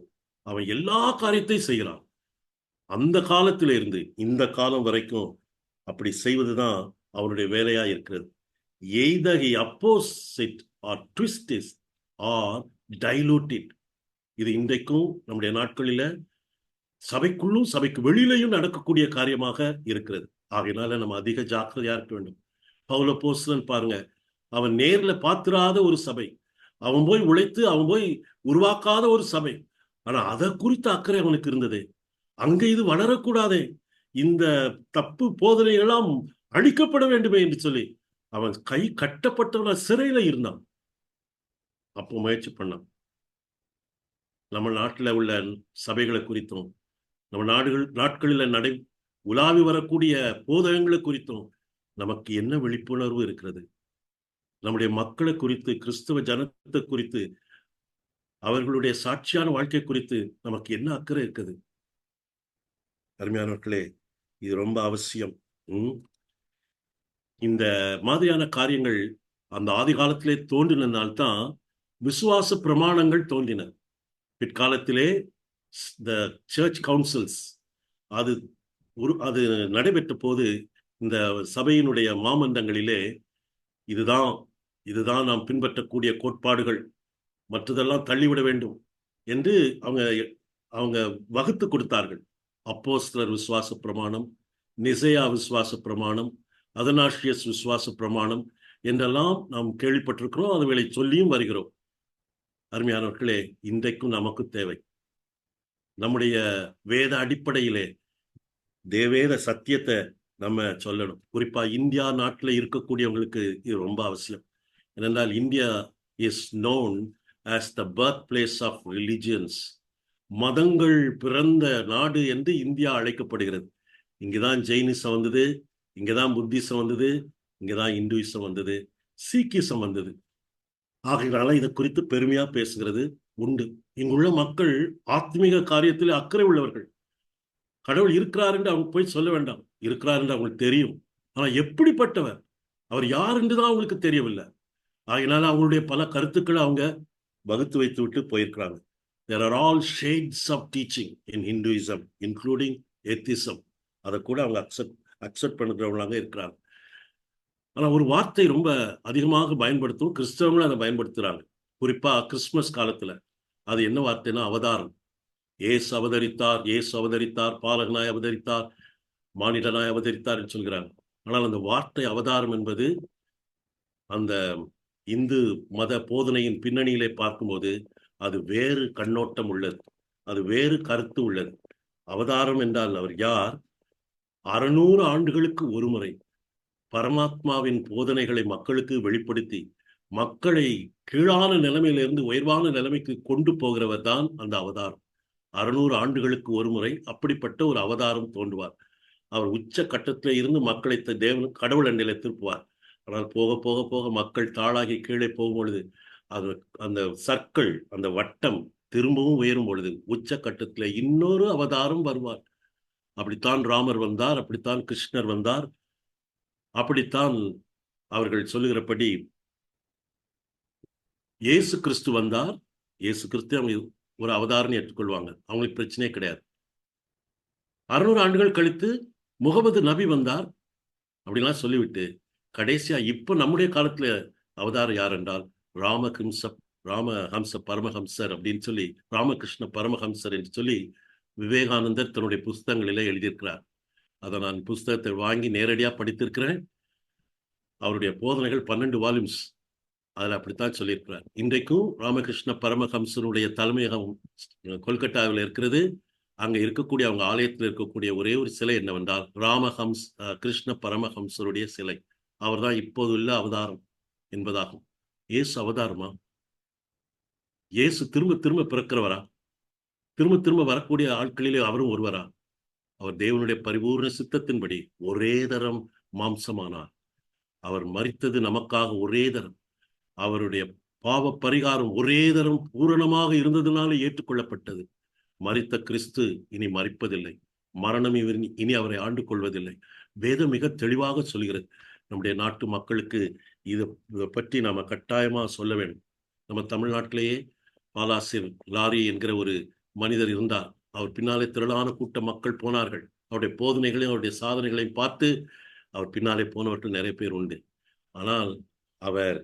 அவன் எல்லா காரியத்தையும் செய்கிறான். அந்த காலத்தில இருந்து இந்த காலம் வரைக்கும் அப்படி செய்வதுதான் அவனுடைய வேலையா இருக்கிறது. Either he opposes it or twists it or dilute it. இது இன்றைக்கும் நம்முடைய நாட்களில சபைக்குள்ளும் சபைக்கு வெளியிலையும் நடக்கக்கூடிய காரியமாக இருக்கிறது. ஆகையினால நம்ம அதிக ஜாக்கிரதையா இருக்க வேண்டும். பவுல் அப்போஸ்தலன் பாருங்க, அவன் நேர்ல பார்த்திராத ஒரு சபை, அவன் போய் உழைத்து அவன் போய் உருவாக்காத ஒரு சபை, ஆனா அதை குறித்த அக்கறை அவனுக்கு இருந்தது. அங்க இது வளரக்கூடாதே, இந்த தப்பு போதனை எல்லாம் அழிக்கப்பட வேண்டுமே என்று சொல்லி அவன் கை கட்டப்பட்டவன சிறையில இருந்தான். அப்போ முயற்சி பண்ணான். நம்ம நாட்டில் உள்ள சபைகளை குறித்தும், நம்ம நாட்களில் உலாவி வரக்கூடிய போதகங்களை குறித்தும் நமக்கு என்ன விழிப்புணர்வு இருக்கிறது? நம்முடைய மக்களை குறித்து, கிறிஸ்தவ ஜனத்தை குறித்து அவர்களுடைய சாட்சியான வாழ்க்கை குறித்து நமக்கு என்ன அக்கறை இருக்குது? அருமையானவர்களே, இது ரொம்ப அவசியம். இந்த மாதிரியான காரியங்கள் அந்த ஆதி காலத்திலே தோன்றினால்தான் விசுவாச பிரமாணங்கள் தோன்றின. பிற்காலத்திலே த சர்ச் கவுன்சில்ஸ் அது அது நடைபெற்ற போது இந்த சபையினுடைய மாமன்றங்களிலே இதுதான் இதுதான் நாம் பின்பற்றக்கூடிய கோட்பாடுகள், மற்றதெல்லாம் தள்ளிவிட வேண்டும் என்று அவங்க அவங்க வகுத்து கொடுத்தார்கள். அப்போஸ்தலர் விசுவாச பிரமாணம், நிசையா விசுவாச பிரமாணம், அதனாஷியஸ் விசுவாச பிரமாணம் என்றெல்லாம் நாம் கேள்விப்பட்டிருக்கிறோம். அதுகளை சொல்லியும் வருகிறோம். அருமையானவர்களே, இன்றைக்கும் நமக்கு தேவை. நம்முடைய வேத அடிப்படையிலே தேவேத சத்தியத்தை நம்ம சொல்லணும். குறிப்பா இந்தியா நாட்டில் இருக்கக்கூடியவங்களுக்கு இது ரொம்ப அவசியம். ஏனென்றால் India is known as the birth place of religions. மதங்கள் பிறந்த நாடு என்று இந்தியா அழைக்கப்படுகிறது. இங்கேதான் ஜெயினிசம் வந்தது, இங்கேதான் புத்திசம் வந்தது, இங்கேதான் இந்துயிசம் வந்தது, சீக்கிசம் வந்தது. ஆகையினால இதை குறித்து பெருமையா பேசுகிறது உண்டு. இங்குள்ள மக்கள் ஆத்மீக காரியத்தில் அக்கறை உள்ளவர்கள். கடவுள் இருக்கிறார் என்று அவங்க போய் சொல்ல வேண்டாம். இருக்கிறார் என்று அவங்களுக்கு தெரியும். ஆனா எப்படிப்பட்டவர், அவர் யார் என்றுதான் அவங்களுக்கு தெரியவில்லை. ஆகையினால அவங்களுடைய பல கருத்துக்களை அவங்க வகுத்து வைத்து விட்டு போயிருக்கிறாங்க. There are all shades of teaching in Hinduism, including atheism. அதை கூட அவங்க அக்செப்ட் பண்ணுறவங்களாக இருக்கிறாங்க. ஆனா ஒரு வார்த்தை ரொம்ப அதிகமாக பயன்படுத்தும், கிறிஸ்தவங்களும் அதை பயன்படுத்துறாங்க. குறிப்பா கிறிஸ்துமஸ் காலத்துல. அது என்ன வார்த்தைன்னா அவதாரம். ஏசு அவதரித்தார், ஏசு அவதரித்தார், பாலகனாய் அவதரித்தார், மானிடனாய் அவதரித்தார் என்று சொல்கிறாங்க. ஆனால் அந்த வார்த்தை அவதாரம் என்பது அந்த இந்து மத போதனையின் பின்னணியிலே பார்க்கும்போது அது வேறு கண்ணோட்டம் உள்ளது, அது வேறு கருத்து உள்ளது. அவதாரம் என்றால் அவர் யார்? 600 ஆண்டுகளுக்கு ஒரு முறை பரமாத்மாவின் போதனைகளை மக்களுக்கு வெளிப்படுத்தி மக்களை கீழான நிலைமையிலிருந்து உயர்வான நிலைமைக்கு கொண்டு போகிறவர் தான் அந்த அவதாரம். 600 ஆண்டுகளுக்கு ஒரு முறை அப்படிப்பட்ட ஒரு அவதாரம் தோன்றுவார். அவர் உச்ச கட்டத்திலே இருந்து மக்களை தேவன் கடவுள் அண்டையில திருப்புவார். ஆனால் போக போக போக மக்கள் தாளாகி கீழே போகும் பொழுது அது அந்த சர்க்கிள், அந்த வட்டம் திரும்பவும் உயரும் பொழுது உச்ச கட்டத்திலே இன்னொரு அவதாரம் வருவார். அப்படித்தான் ராமர் வந்தார், அப்படித்தான் கிருஷ்ணர் வந்தார், அப்படித்தான் அவர்கள் சொல்லுகிறபடி இயேசு கிறிஸ்து வந்தார். இயேசு கிறிஸ்து அவங்க ஒரு அவதாரம் ஏற்றுக்கொள்வாங்க, அவங்களுக்கு பிரச்சனையே கிடையாது. 600 ஆண்டுகள் கழித்து முகமது நபி வந்தார் அப்படின்லாம் சொல்லிவிட்டு கடைசியா இப்ப நம்முடைய காலத்துல அவதாரம் யார் என்றால் ராமஹம்ச பரமஹம்சர் அப்படின்னு சொல்லி, ராமகிருஷ்ண பரமஹம்சர் என்று சொல்லி விவேகானந்தர் தன்னுடைய புஸ்தகங்களிலே எழுதியிருக்கிறார். அதை நான் புஸ்தகத்தை வாங்கி நேரடியாக படித்திருக்கிறேன். அவருடைய போதனைகள் 12 வால்யூம்ஸ் அதில் அப்படித்தான் சொல்லியிருக்கிறார். இன்றைக்கும் ராமகிருஷ்ண பரமஹம்சனுடைய தலைமையகம் கொல்கட்டாவில் இருக்கிறது. அங்க இருக்கக்கூடிய அவங்க ஆலயத்தில் இருக்கக்கூடிய ஒரே ஒரு சிலை என்னவென்றால் கிருஷ்ண பரமஹம்சருடைய சிலை. அவர் தான் இப்போது உள்ள அவதாரம் என்பதாகும். இயேசு அவதாரமா? இயேசு திரும்ப திரும்ப பிறக்கிறவரா? திரும்ப திரும்ப வரக்கூடிய ஆட்களிலே அவரும் ஒருவரா? அவர் தேவனுடைய பரிபூர்ண சித்தத்தின்படி ஒரே தரம் மாம்சமானார். அவர் மரித்தது நமக்காக ஒரே தரம். அவருடைய பாவ பரிகாரம் ஒரே தரம் பூரணமாக இருந்ததுனால ஏற்றுக்கொள்ளப்பட்டது. மரித்த கிறிஸ்து இனி மரிப்பதில்லை, மரணம் இனி அவரை ஆண்டு கொள்வதில்லை. வேதம் மிக தெளிவாக சொல்கிறது. நம்முடைய நாட்டு மக்களுக்கு இதை பற்றி நாம கட்டாயமா சொல்ல வேண்டும். நம்ம தமிழ்நாட்டிலேயே பாலாசிர் லாரி என்கிற ஒரு மனிதர் இருந்தார். அவர் பின்னாலே திரளான கூட்ட மக்கள் போனார்கள். அவருடைய போதனைகளையும் அவருடைய சாதனைகளையும் பார்த்து அவர் பின்னாலே போனவர்கள் நிறைய பேர் உண்டு. ஆனால் அவர்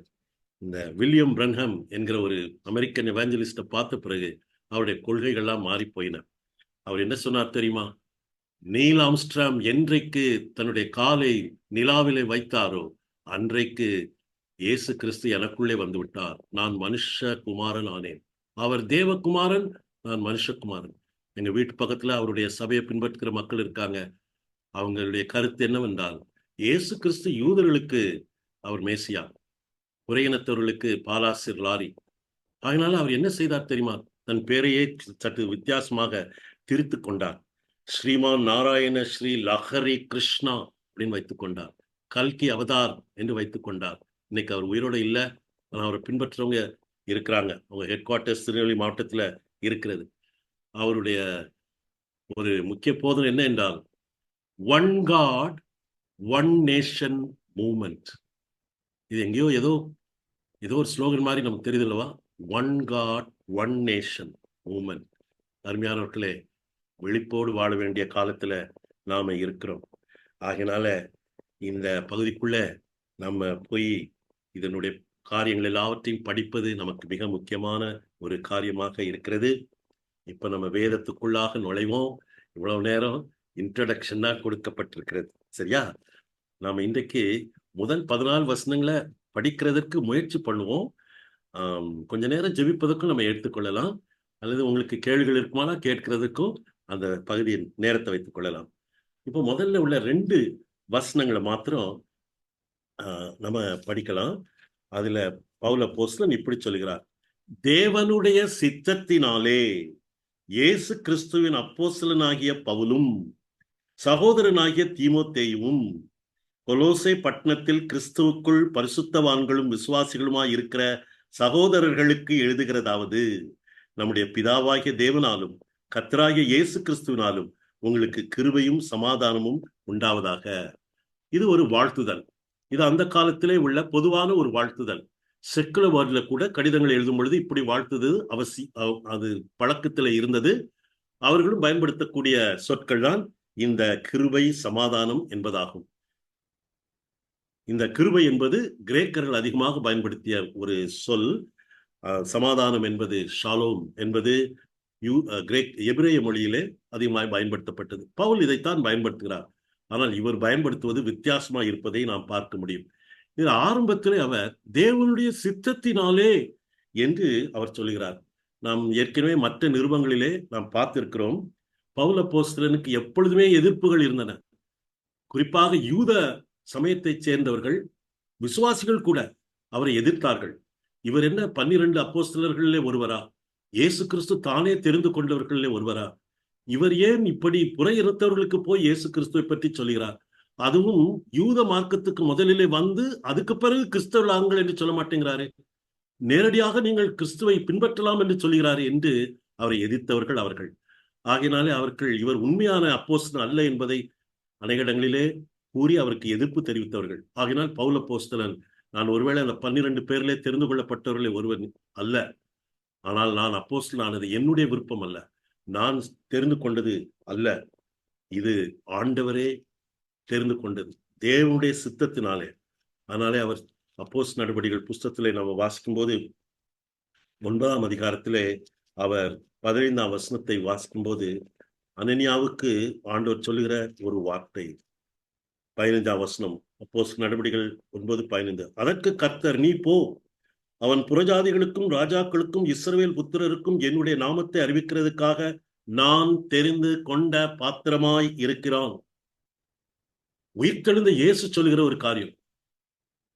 இந்த வில்லியம் பிரன்ஹம் என்கிற ஒரு அமெரிக்கன் எவாஞ்சலிஸ்டை பார்த்த பிறகு அவருடைய கொள்கைகள்லாம் மாறி போயின. அவர் என்ன சொன்னார் தெரியுமா? நீல் ஆம்ஸ்ட்ராங் என்றைக்கு தன்னுடைய காலை நிலாவிலே வைத்தாரோ அன்றைக்கு இயேசு கிறிஸ்து எனக்குள்ளே வந்து விட்டார். நான் மனுஷகுமாரன் ஆனேன். அவர் தேவகுமாரன், நான் மனுஷகுமாரன். எங்க வீட்டு பக்கத்துல அவருடைய சபையை பின்பற்றுகிற மக்கள் இருக்காங்க. அவங்களுடைய கருத்து என்னவென்றால், இயேசு கிறிஸ்து யூதர்களுக்கு அவர் மேசியா, உரையினத்தவர்களுக்கு பாலாசிர் லாரி. அதனால அவர் என்ன செய்தார் தெரியுமா? தன் பேரையே சற்று வித்தியாசமாக திரித்து கொண்டார். ஸ்ரீமான் நாராயண ஸ்ரீ லஹரி கிருஷ்ணா அப்படின்னு வைத்துக் கொண்டார். கல்கி அவதார் என்று வைத்துக் கொண்டார். இன்னைக்கு அவர் உயிரோடு இல்லை. ஆனால் அவரை பின்பற்றவங்க இருக்கிறாங்க. அவங்க ஹெட் குவார்ட்டர்ஸ் திருநெல்வேலி மாவட்டத்தில் இருக்கிறது. அவருடைய ஒரு முக்கிய போதனை என்ன என்றால், one God one nation movement. இது எங்கேயோ ஏதோ ஒரு ஸ்லோகன் மாதிரி நமக்கு தெரியுது அல்லவா? One God one nation movement. அருமையானவர்களே, விழிப்போடு வாழ வேண்டிய காலத்துல நாம இருக்கிறோம். ஆகையினால இந்த பகுதிக்குள்ள நம்ம போய் இதனுடைய காரியங்கள் எல்லாவற்றையும் படிப்பது நமக்கு மிக முக்கியமான ஒரு காரியமாக இருக்கிறது. இப்ப நம்ம வேதத்துக்குள்ளாக நுழைவோம். இவ்வளவு நேரம் இன்ட்ரடக்ஷன் தான் கொடுக்கப்பட்டிருக்கிறது, சரியா? நாம இன்றைக்கு முதல் 14 வசனங்களை படிக்கிறதுக்கு முயற்சி பண்ணுவோம். கொஞ்ச நேரம் ஜெபிப்பதற்கும் நம்ம எடுத்துக்கொள்ளலாம், அல்லது உங்களுக்கு கேள்விகள் இருக்குமானா கேட்கிறதுக்கும் அந்த பகுதியின் நேரத்தை வைத்துக் கொள்ளலாம். இப்போ முதல்ல உள்ள 2 வசனங்களை மாத்திரம் நம்ம படிக்கலாம். அதுல பவுல் அப்போஸ்தலன் இப்படி சொல்கிறார்: தேவனுடைய சித்தத்தினாலே இயேசு கிறிஸ்துவின் அப்போஸ்தலனாகிய பவுலும் சகோதரனாகிய தீமோத்தேயுவும் கொலோசை பட்டணத்தில் கிறிஸ்துவுக்குள் பரிசுத்தவான்களும் விசுவாசிகளுமாய் இருக்கிற சகோதரர்களுக்கு எழுதுகிறதாவது, நம்முடைய பிதாவாகிய தேவனாலும் கர்த்தராகிய இயேசு கிறிஸ்துவினாலும் உங்களுக்கு கிருபையும் சமாதானமும் உண்டாவதாக. இது ஒரு வாழ்த்துதல். இது அந்த காலத்திலே உள்ள பொதுவான ஒரு வாழ்த்துதல். செக்குலர் வேர்ட்ல கூட கடிதங்கள் எழுதும் பொழுது இப்படி வாழ்த்துது அது பழக்கத்தில் இருந்தது. அவர்களும் பயன்படுத்தக்கூடிய சொற்கள் தான் இந்த கிருபை சமாதானம் என்பதாகும். இந்த கிருபை என்பது கிரேக்கர்கள் அதிகமாக பயன்படுத்திய ஒரு சொல். சமாதானம் என்பது ஷாலோம் என்பது எபிரேய மொழியிலே அதிகமாக பயன்படுத்தப்பட்டது. பவுல் இதைத்தான் பயன்படுத்துகிறார். ஆனால் இவர் பயன்படுத்துவது வித்தியாசமா இருப்பதை நாம் பார்க்க முடியும். இது ஆரம்பத்திலே அவர் தேவனுடைய சித்தத்தினாலே என்று அவர் சொல்கிறார். நாம் ஏற்கனவே மற்ற நிருபங்களிலே நாம் பார்த்திருக்கிறோம், பவுல் அப்போஸ்தலனுக்கு எப்பொழுதுமே எதிர்ப்புகள் இருந்தன. குறிப்பாக யூத சமயத்தைச் சேர்ந்தவர்கள், விசுவாசிகள் கூட அவரை எதிர்த்தார்கள். இவர் என்ன 12 அப்போஸ்தலர்களிலே ஒருவரா? இயேசு கிறிஸ்து தானே தெரிந்து கொண்டவர்களிலே ஒருவரா? இவர் ஏன் இப்படி புற இனத்தவர்களுக்கு போய் இயேசு கிறிஸ்துவை பற்றி சொல்கிறார்? அதுவும் யூத மார்க்கத்துக்கு முதலிலே வந்து அதுக்கு பிறகு கிறிஸ்தவர்கள் என்று சொல்ல மாட்டேங்கிறாரு. நேரடியாக நீங்கள் கிறிஸ்துவை பின்பற்றலாம் என்று சொல்கிறாரு என்று அவரை எதிர்த்தவர்கள் அவர்கள். ஆகையினாலே இவர் உண்மையான அப்போஸ்தலன் அல்ல என்பதை அநேக இடங்களிலே கூறி அவருக்கு எதிர்ப்பு தெரிவித்தவர்கள். ஆகினால் பவுல் அப்போஸ்தலன், நான் ஒருவேளை அந்த 12 பேரிலே தெரிந்து கொள்ளப்பட்டவர்களே ஒருவன் அல்ல, ஆனால் நான் அப்போஸ்தலன் ஆனது என்னுடைய விருப்பம் அல்ல, நான் தெரிந்து கொண்டது அல்ல, இது ஆண்டவரே தெரிந்து கொண்டது தேவனுடைய சித்தத்தினாலே. அதனாலே அவர் அப்போஸ்தலர் நடபடிகள் புஸ்தகத்திலே நம்ம வாசிக்கும் போது 9ஆம் அதிகாரத்திலே அவர் 15ஆம் வசனத்தை வாசிக்கும் போது அனனியாவுக்கு ஆண்டவர் சொல்லுகிற ஒரு வார்த்தை. 15ஆம் வசனம், அப்போஸ்தலர் நடபடிகள் 9:15. அதற்கு கர்த்தர், நீ போ, அவன் புறஜாதிகளுக்கும் ராஜாக்களுக்கும் இஸ்ரவேல் புத்திரருக்கும் என்னுடைய நாமத்தை அறிவிக்கிறதுக்காக நான் தெரிந்து கொண்ட பாத்திரமாய் இருக்கிறான். உயிர்த்தெழுந்த இயேசு சொல்லுகிற ஒரு காரியம்.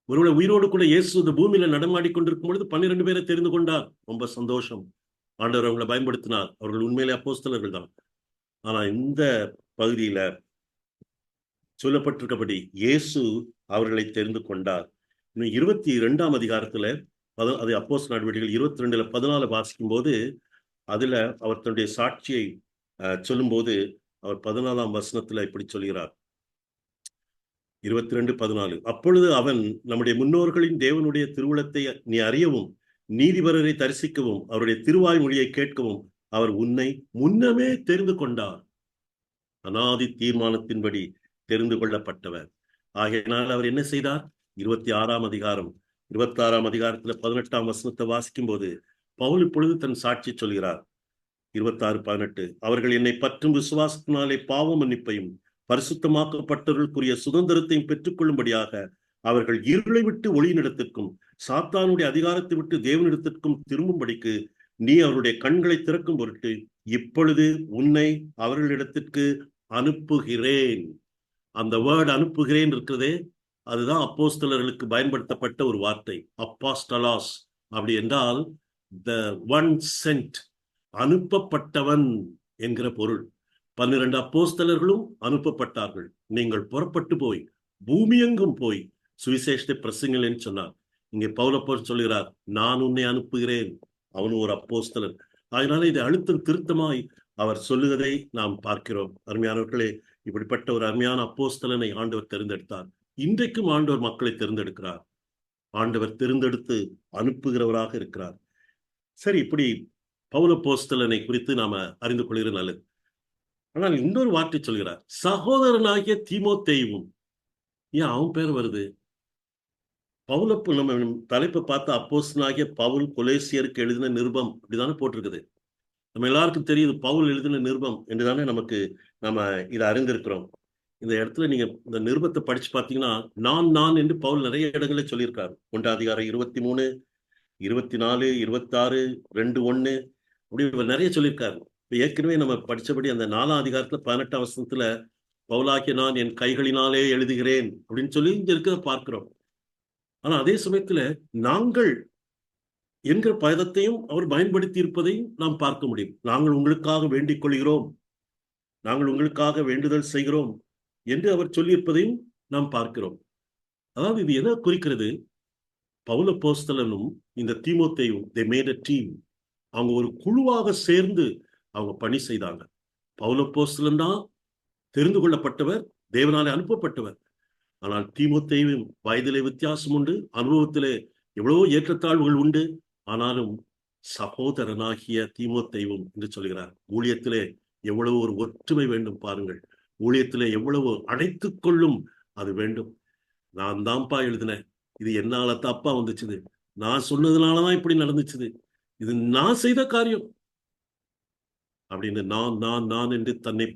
ஒருவேளை உயிரோடு கூட இயேசு இந்த பூமியில நடமாடி கொண்டிருக்கும் பொழுது 12 பேரை தெரிந்து கொண்டார். ரொம்ப சந்தோஷம். ஆண்டவர் அவங்களை பயன்படுத்தினார். அவர்கள் உண்மையிலே அப்போஸ்தலர்கள் தான். ஆனா இந்த பகுதியில சொல்லப்பட்டிருக்கபடி இயேசு அவர்களை தெரிந்து கொண்டார். 22ஆம் அதிகாரத்துல அது அப்போஸ்தலர் நடவடிக்கைகள் 22:14 வாசிக்கும் போது அதுல அவர் தன்னுடைய சாட்சியை சொல்லும் போது அவர் 14ஆம் வசனத்துல இப்படி சொல்கிறார். 22:14. அப்பொழுது அவன், நம்முடைய முன்னோர்களின் தேவனுடைய திருவுளத்தை நீ அறியவும் நீதிபரரை தரிசிக்கவும் அவருடைய திருவாய் மொழியை கேட்கவும் அவர் உன்னை முன்னமே தெரிந்து கொண்டார். அனாதி தீர்மானத்தின்படி தெரிந்து கொள்ளப்பட்டவர். ஆகையினால் அவர் என்ன செய்தார்? 26ஆம் அதிகாரம் 26ஆம் அதிகாரத்துல 18ஆம் வசனத்தை வாசிக்கும் போது பவுல் இப்பொழுது தன் சாட்சி சொல்கிறார். 26:18. அவர்கள் என்னை பற்றும் விசுவாசத்தினாலே பாவ மன்னிப்பையும் பரிசுத்தமாக்கப்பட்டவர்களுக்குரிய சுதந்திரத்தையும் பெற்றுக்கொள்ளும்படியாக அவர்கள் இருளை விட்டு ஒளியினிடத்திற்கும் சாத்தானுடைய அதிகாரத்தை விட்டு தேவனிடத்திற்கும் திரும்பும்படிக்கு நீ அவருடைய கண்களை திறக்கும் பொருட்டு இப்பொழுது உன்னை அவர்களிடத்திற்கு அனுப்புகிறேன். அந்த வேர்டு அனுப்புகிறேன் இருக்கிறதே, அதுதான் அப்போஸ்தலர்களுக்கு பயன்படுத்தப்பட்ட ஒரு வார்த்தை, அப்பாஸ்டலாஸ். அப்படி என்றால் the one sent, அனுப்பப்பட்டவன் என்கிற பொருள். 12 அப்போஸ்தலர்களும் அனுப்பப்பட்டார்கள். நீங்கள் புறப்பட்டு போய் பூமியெங்கும் போய் சுவிசேஷத்தை பிரசங்கள் என்று சொன்னார். இங்கே பவுலப்போஸ்தலன் சொல்கிறார், நான் உன்னை அனுப்புகிறேன். அவனும் ஒரு அப்போஸ்தலன். அதனால இதை அழுத்தம் திருத்தமாய் அவர் சொல்லுவதை நாம் பார்க்கிறோம். அருமையானவர்களே, இப்படிப்பட்ட ஒரு அருமையான அப்போஸ்தலனை ஆண்டவர் தெரிந்தெடுத்தார். இன்றைக்கும் ஆண்டவர் மக்களை தேர்ந்தெடுக்கிறார். ஆண்டவர் தேர்ந்தெடுத்து அனுப்புகிறவராக இருக்கிறார். சரி, இப்படி பவுலப்போஸ்தலனை குறித்து நாம அறிந்து கொள்கிறது நல்லது. ஆனால் இன்னொரு வார்த்தை சொல்கிறார், சகோதரனாகிய தீமோத்தேயுவும். ஏன் அவன் பேர் வருது? பவுலப்பு நம்ம தலைப்பை பார்த்து அப்போஸ்தலனாகிய பவுல் கொலேசியருக்கு எழுதின நிருபம் அப்படிதானே போட்டிருக்குது. நம்ம எல்லாருக்கும் தெரியுது பவுல் எழுதின நிருபம் என்றுதானே நம்ம இதை அறிந்திருக்கிறோம். இந்த இடத்துல நீங்க இந்த நிருபத்தை படிச்சு பார்த்தீங்கன்னா, நான் என்று பவுல் நிறைய இடங்களில் சொல்லியிருக்காரு. 1 அதிகாரம் 23, 24, 26, 2:1 அப்படி நிறைய சொல்லியிருக்காரு. ஏற்கனவே நம்ம படிச்சபடி அந்த 4ஆம் அதிகாரத்துல 18ஆம் வசனத்துல பவுலாகிய நான் என் கைகளினாலே எழுதுகிறேன் அப்படின்னு சொல்லி இங்க இருக்கிறத பார்க்கிறோம். ஆனா அதே சமயத்துல நாங்கள் என்கிற பதத்தையும் அவர் பயன்படுத்தி இருப்பதையும் நாம் பார்க்க முடியும். நாங்கள் உங்களுக்காக வேண்டிக் கொள்கிறோம், நாங்கள் உங்களுக்காக வேண்டுதல் செய்கிறோம் என்று அவர் சொல்லியிருப்பதையும் நாம் பார்க்கிறோம். அதாவது இது எதை குறிக்கிறது? பவுலப்போஸ்தலனும் இந்த தீமோத்தேயும் they made a team. அவங்க ஒரு குழுவாக சேர்ந்து அவங்க பணி செய்தாங்க. பவுலப்போஸ்தலன் தான் தெரிந்து கொள்ளப்பட்டவர், தேவனாலே அனுப்பப்பட்டவர். ஆனால் தீமோத்தேயும் வயதிலே வித்தியாசம் உண்டு, அனுபவத்திலே எவ்வளவோ ஏற்றத்தாழ்வுகள் உண்டு. ஆனாலும் சகோதரனாகிய தீமோத்தேயும் என்று சொல்கிறார். ஊழியத்திலே எவ்வளவு ஒரு ஒற்றுமை வேண்டும் பாருங்கள். ஊழியத்திலே எவ்வளவு அடைத்துக் கொள்ளும் அது வேண்டும். நான் தான்ப்பா எழுதினேன், இது என்னால தப்பா வந்துச்சுது, நான் சொன்னதுனாலதான் இப்படி நடந்துச்சுது, இது நான் செய்த காரியம் அப்படின்னு நான் என்று தன்னை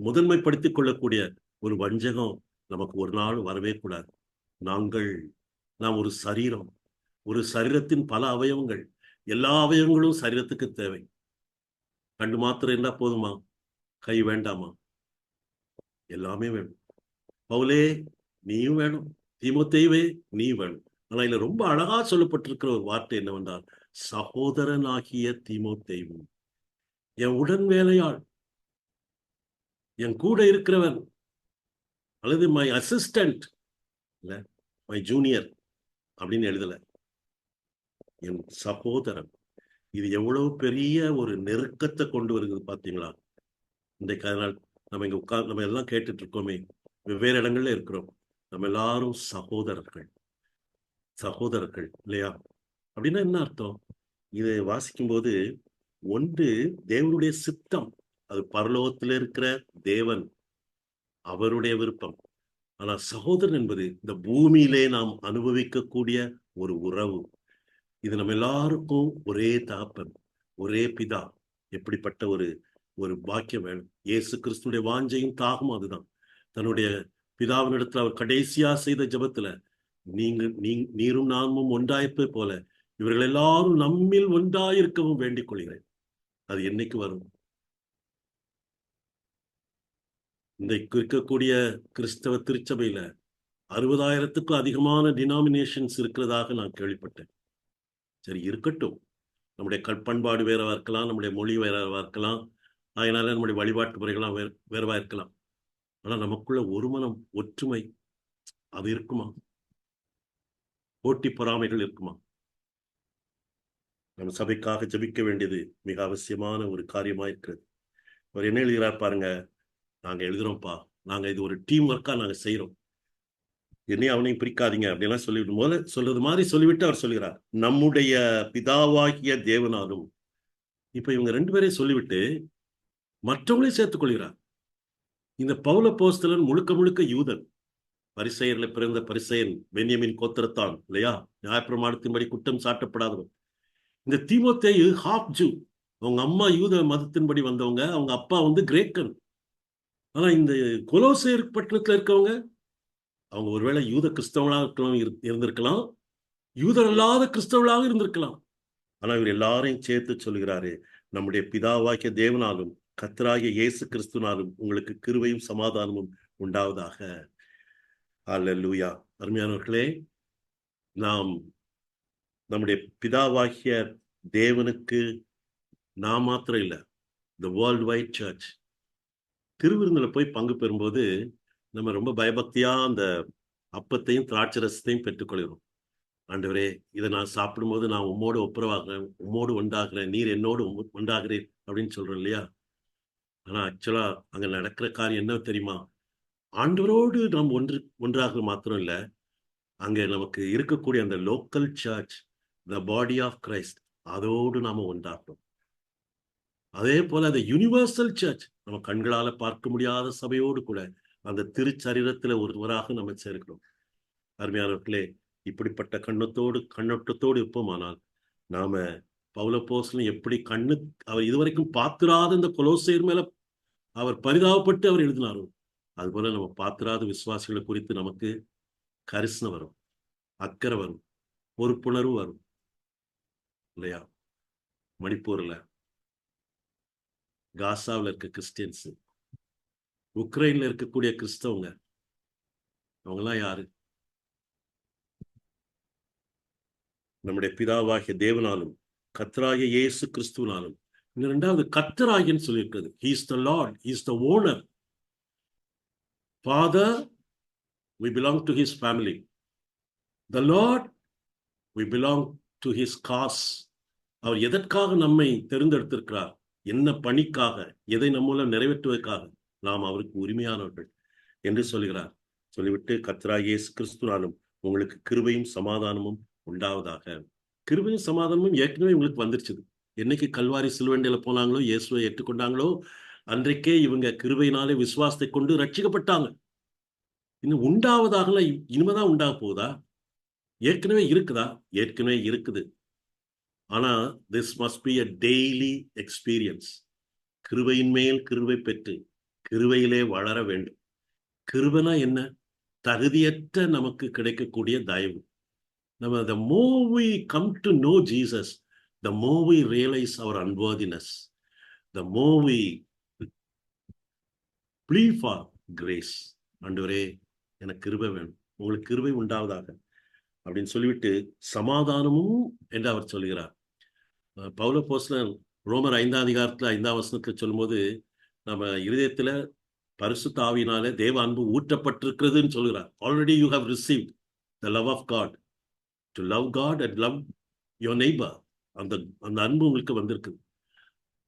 முதன்மைப்படுத்திக் கொள்ளக்கூடிய ஒரு வஞ்சகம் நமக்கு ஒரு நாள் வரவே கூடாது. நாம் ஒரு சரீரம், ஒரு சரீரத்தின் பல அவயவங்கள். எல்லா அவயவங்களும் சரீரத்துக்கு தேவை. கண்டு மாத்திரம் இருந்தா போதுமா? கை வேண்டாமா? எல்லாமே வேணும். பவுலே நீயும் வேணும், தீமோத்தேயுவே நீ வேணும். ஆனா இதுல ரொம்ப அழகா சொல்லப்பட்டிருக்கிற ஒரு வார்த்தை என்னவென்றால், சகோதரனாகிய தீமோத்தேயும், என் உடன் வேலையாள், என் கூட இருக்கிறவன், அல்லது மை அசிஸ்டன்ட், இல்ல மை ஜூனியர் அப்படின்னு எழுதல, என் சகோதரன். இது எவ்வளவு பெரிய ஒரு நெருக்கத்தை கொண்டு வருகிறது பாத்தீங்களா? இன்றைக்கு அதனால் நம்ம எல்லாம் கேட்டுட்டு இருக்கோமே, வெவ்வேறு இடங்கள்ல இருக்கிறோம். நம்ம எல்லாரும் சகோதரர்கள் இல்லையா? அப்படின்னா என்ன அர்த்தம்? இதை வாசிக்கும் போது, ஒன்று தேவனுடைய சித்தம், அது பரலோகத்தில் இருக்கிற தேவன், அவருடைய விருப்பம். ஆனா சகோதரன் என்பது இந்த பூமியிலே நாம் அனுபவிக்கக்கூடிய ஒரு உறவு. இது நம்ம எல்லாருக்கும் ஒரே தகப்பன், ஒரே பிதா. எப்படிப்பட்ட ஒரு பாக்கியம் வேணும்! இயேசு கிறிஸ்துடைய வாஞ்சையும் தாகமும் அதுதான். தன்னுடைய பிதாவினிடத்துல அவர் கடைசியா செய்த ஜெபத்துல, நீரும் நாமும் ஒன்றாயிருப்பது போல இவர்கள் எல்லாரும் நம்மில் ஒன்றாயிருக்கவும் வேண்டிக் கொள்கிறேன். அது என்னைக்கு வரும்? இன்றைக்கு இருக்கக்கூடிய கிறிஸ்தவ திருச்சபையில 60,000க்கும் அதிகமான டினாமினேஷன்ஸ் இருக்கிறதாக நான் கேள்விப்பட்டேன். சரி, இருக்கட்டும். நம்முடைய கற்பண்பாடு வேறவா இருக்கலாம், நம்முடைய மொழி வேறவா இருக்கலாம், அதனால நம்முடைய வழிபாட்டு முறைகள்லாம் வேறவா இருக்கலாம். ஆனா நமக்குள்ள ஒரு மனம், ஒற்றுமை அது இருக்குமா? போட்டி பொறாமைகள் இருக்குமா? நம்ம சபைக்காக ஜெபிக்க வேண்டியது மிக அவசியமான ஒரு காரியமா இருக்கிறது. அவர் என்ன எழுதுகிறார் பாருங்க, நாங்க எழுதுறோம்ப்பா, நாங்க இது ஒரு டீம் ஒர்க்கா நாங்க செய்யறோம், என்னையும் அவனையும் பிரிக்காதீங்க அப்படின்லாம் சொல்லிவிட்டு, முதல்ல சொல்றது மாதிரி சொல்லிவிட்டு அவர் சொல்லுகிறார், நம்முடைய பிதாவாகிய தேவனாலும். இப்ப இவங்க 2 பேரையும் சொல்லிவிட்டு மற்றவங்களையும் சேர்த்துக் கொள்கிறார். இந்த பவுலப்போஸ்தலன் முழுக்க முழுக்க யூதன், பரிசேயர்ல பிறந்த பரிசேயன், பென்யமின் கோத்திரத்தான் இல்லையா? நியாயப்பிரமாணத்தின்படி குற்றம் சாட்டப்படாதவன். இந்த தீமோத்தேயு ஹாஃப் ஜூ, அவங்க அம்மா யூத மதத்தின்படி வந்தவங்க, அவங்க அப்பா கிரேக்கன். ஆனா இந்த கொலோசேர் பட்டணத்துல இருக்கவங்க, அவங்க ஒருவேளை யூத கிறிஸ்தவர்களாக இருந்திருக்கலாம், யூதர் அல்லாத கிறிஸ்தவர்களாக இருந்திருக்கலாம். ஆனா இவர் எல்லாரையும் சேர்த்து சொல்லுகிறாரு, நம்முடைய பிதாவாகிய தேவனாலும் கர்த்தராகிய இயேசு கிறிஸ்துனாலும் உங்களுக்கு கிருபையும் சமாதானமும் உண்டாவதாக. அல்லேலூயா. அருமையானவர்களே, நாம் நம்முடைய பிதாவாகிய தேவனுக்கு நான் மாத்திரம் இல்லை, இந்த வேர்ல்ட் வைட் சர்ச் திருவிருந்தில் போய் பங்கு பெறும்போது நம்ம ரொம்ப பயபக்தியா அந்த அப்பத்தையும் திராட்சை ரசத்தையும் பெற்றுக்கொள்கிறோம். ஆண்டவரே, இதை நான் சாப்பிடும்போது நான் உம்மோடு ஒப்புரவாகிறேன், உம்மோடு ஒன்றாகிறேன், நீர் என்னோடு ஒன்றாகிறேன் அப்படின்னு சொல்றோம் இல்லையா? ஆனா ஆக்சுவலா அங்க நடக்கிற காரியம் என்ன தெரியுமா? ஆண்டவரோடு நாம் ஒன்றாக மாத்திரம் இல்ல, அங்க நமக்கு இருக்கக்கூடிய அந்த local church, the body of Christ, அதோடு நாம ஒன்றாகிறோம். அதே போல அந்த யூனிவர்சல் சர்ச், நம்ம கண்களால பார்க்க முடியாத சபையோடு கூட அந்த திருச்சரீரத்துல ஒருவராக நம்ம சேர்க்கிறோம். அருமையானவர்களே, இப்படிப்பட்ட கண்ணோட்டத்தோடு இருப்போமானால் நாம பவுலப்போஸ்தலன் எப்படி அவர் இதுவரைக்கும் பார்த்திராத இந்த கொலோசையர் மேல அவர் பரிதாபப்பட்டு அவர் எழுதினாரோ, அதுபோல நம்ம பார்த்திராத விசுவாசிகளை குறித்து நமக்கு கரிசனை வரும், அக்கறை வரும், பொறுப்புணர்வு வரும் இல்லையா? மணிப்பூர்ல, காசாவில் இருக்க கிறிஸ்டியன்ஸ், உக்ரைன்ல இருக்கக்கூடிய கிறிஸ்தவங்க, அவங்கெல்லாம் யாரு? நம்முடைய பிதாவாகிய தேவனாலும் கர்த்தராகிய இயேசு கிறிஸ்துவினாலும். இரண்டாவது கர்த்தராகியன்னு சொல்லியிருக்கிறது. He is the Lord, He is the owner. Father, we belong to His family. The Lord, we belong to His cause. அவர் எதற்காக நம்மை தெரிந்தெடுத்திருக்கிறார், என்ன பணிக்காக, எதை நம்மூலம் நிறைவேற்றுவதற்காக நாம் அவருக்கு உரிமையானவர்கள் என்று சொல்கிறார். சொல்லிவிட்டு கர்த்தராகிய இயேசு கிறிஸ்துவினாலும் உங்களுக்கு கிருபையும் சமாதானமும் உண்டாவதாக. கிருபையும் சமாதானமும் ஏற்கனவே உங்களுக்கு வந்துருச்சு. என்னைக்கு கல்வாரி சிலுவையில போனாங்களோ, இயேசுவை ஏற்றுக்கொண்டாங்களோ, அன்றைக்கே இவங்க கிருபையினாலே விசுவாசத்தை கொண்டு ரட்சிக்கப்பட்டாங்க. இன்னும் உண்டாவதாக இனிமேதான் உண்டாக போகுதா? ஏற்கனவே இருக்குதா? ஏற்கனவே இருக்குது. ஆனா this must be a daily experience. கிருபையின் மேல் கிருபை பெற்று கிருபையிலே வளர வேண்டும். கிருபைனா என்ன? தகுதியற்ற நமக்கு கிடைக்கக்கூடிய தயவு. நம்ம the more we come to know Jesus, the more we realize our unworthiness, the more we plead for grace. ஆண்டவரே, எனக்கு கிருபை வேணும், உங்களுக்கு கிருபை உண்டாவதாக அப்படின்னு சொல்லிவிட்டு சமாதானமும் என்று அவர் சொல்கிறார். பவுலப்போஸ்தலன் ரோமர் 5ஆம் அதிகாரத்துல 5ஆம் வசனத்துல சொல்லும்போது, நம்ம இருதயத்துல பரிசுத்த ஆவியினாலே தேவ அன்பு ஊற்றப்பட்டிருக்கிறதுன்னு சொல்கிறார். Already you have received the love of God. To love God and love your neighbour, அந்த அன்பு உங்களுக்கு வந்திருக்கு.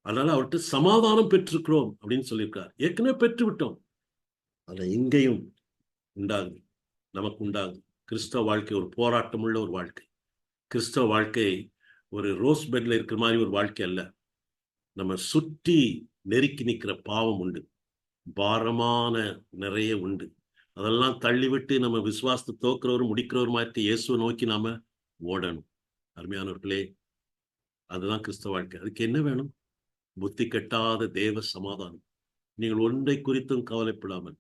அதனால அவர்கிட்ட சமாதானம் பெற்றிருக்கிறோம் அப்படின்னு சொல்லியிருக்கார். ஏற்கனவே பெற்று விட்டோம். ஆனா இங்கேயும் உண்டாகுது, நமக்கு உண்டாகுது. கிறிஸ்தவ வாழ்க்கை ஒரு போராட்டம் உள்ள ஒரு வாழ்க்கை. கிறிஸ்தவ வாழ்க்கை ஒரு ரோஸ் பெட்ல இருக்கிற மாதிரி ஒரு வாழ்க்கை அல்ல. நம்ம சுற்றி நெருக்கி நிற்கிற பாவம் உண்டு, பாரமான நிறைய உண்டு. அதெல்லாம் தள்ளிவிட்டு நம்ம விசுவாசத்தை தோக்குறவரும் முடிக்கிறவரும் மாதிரி இயேசுவை நோக்கி நாம ஓடணும். அருமையானவர்களே, அதுதான் கிறிஸ்தவ வாழ்க்கை. அதுக்கு என்ன வேணும்? புத்தி கெட்டாத தேவ சமாதானம். நீங்கள் ஒன்றை குறித்தும் கவலைப்படாமல்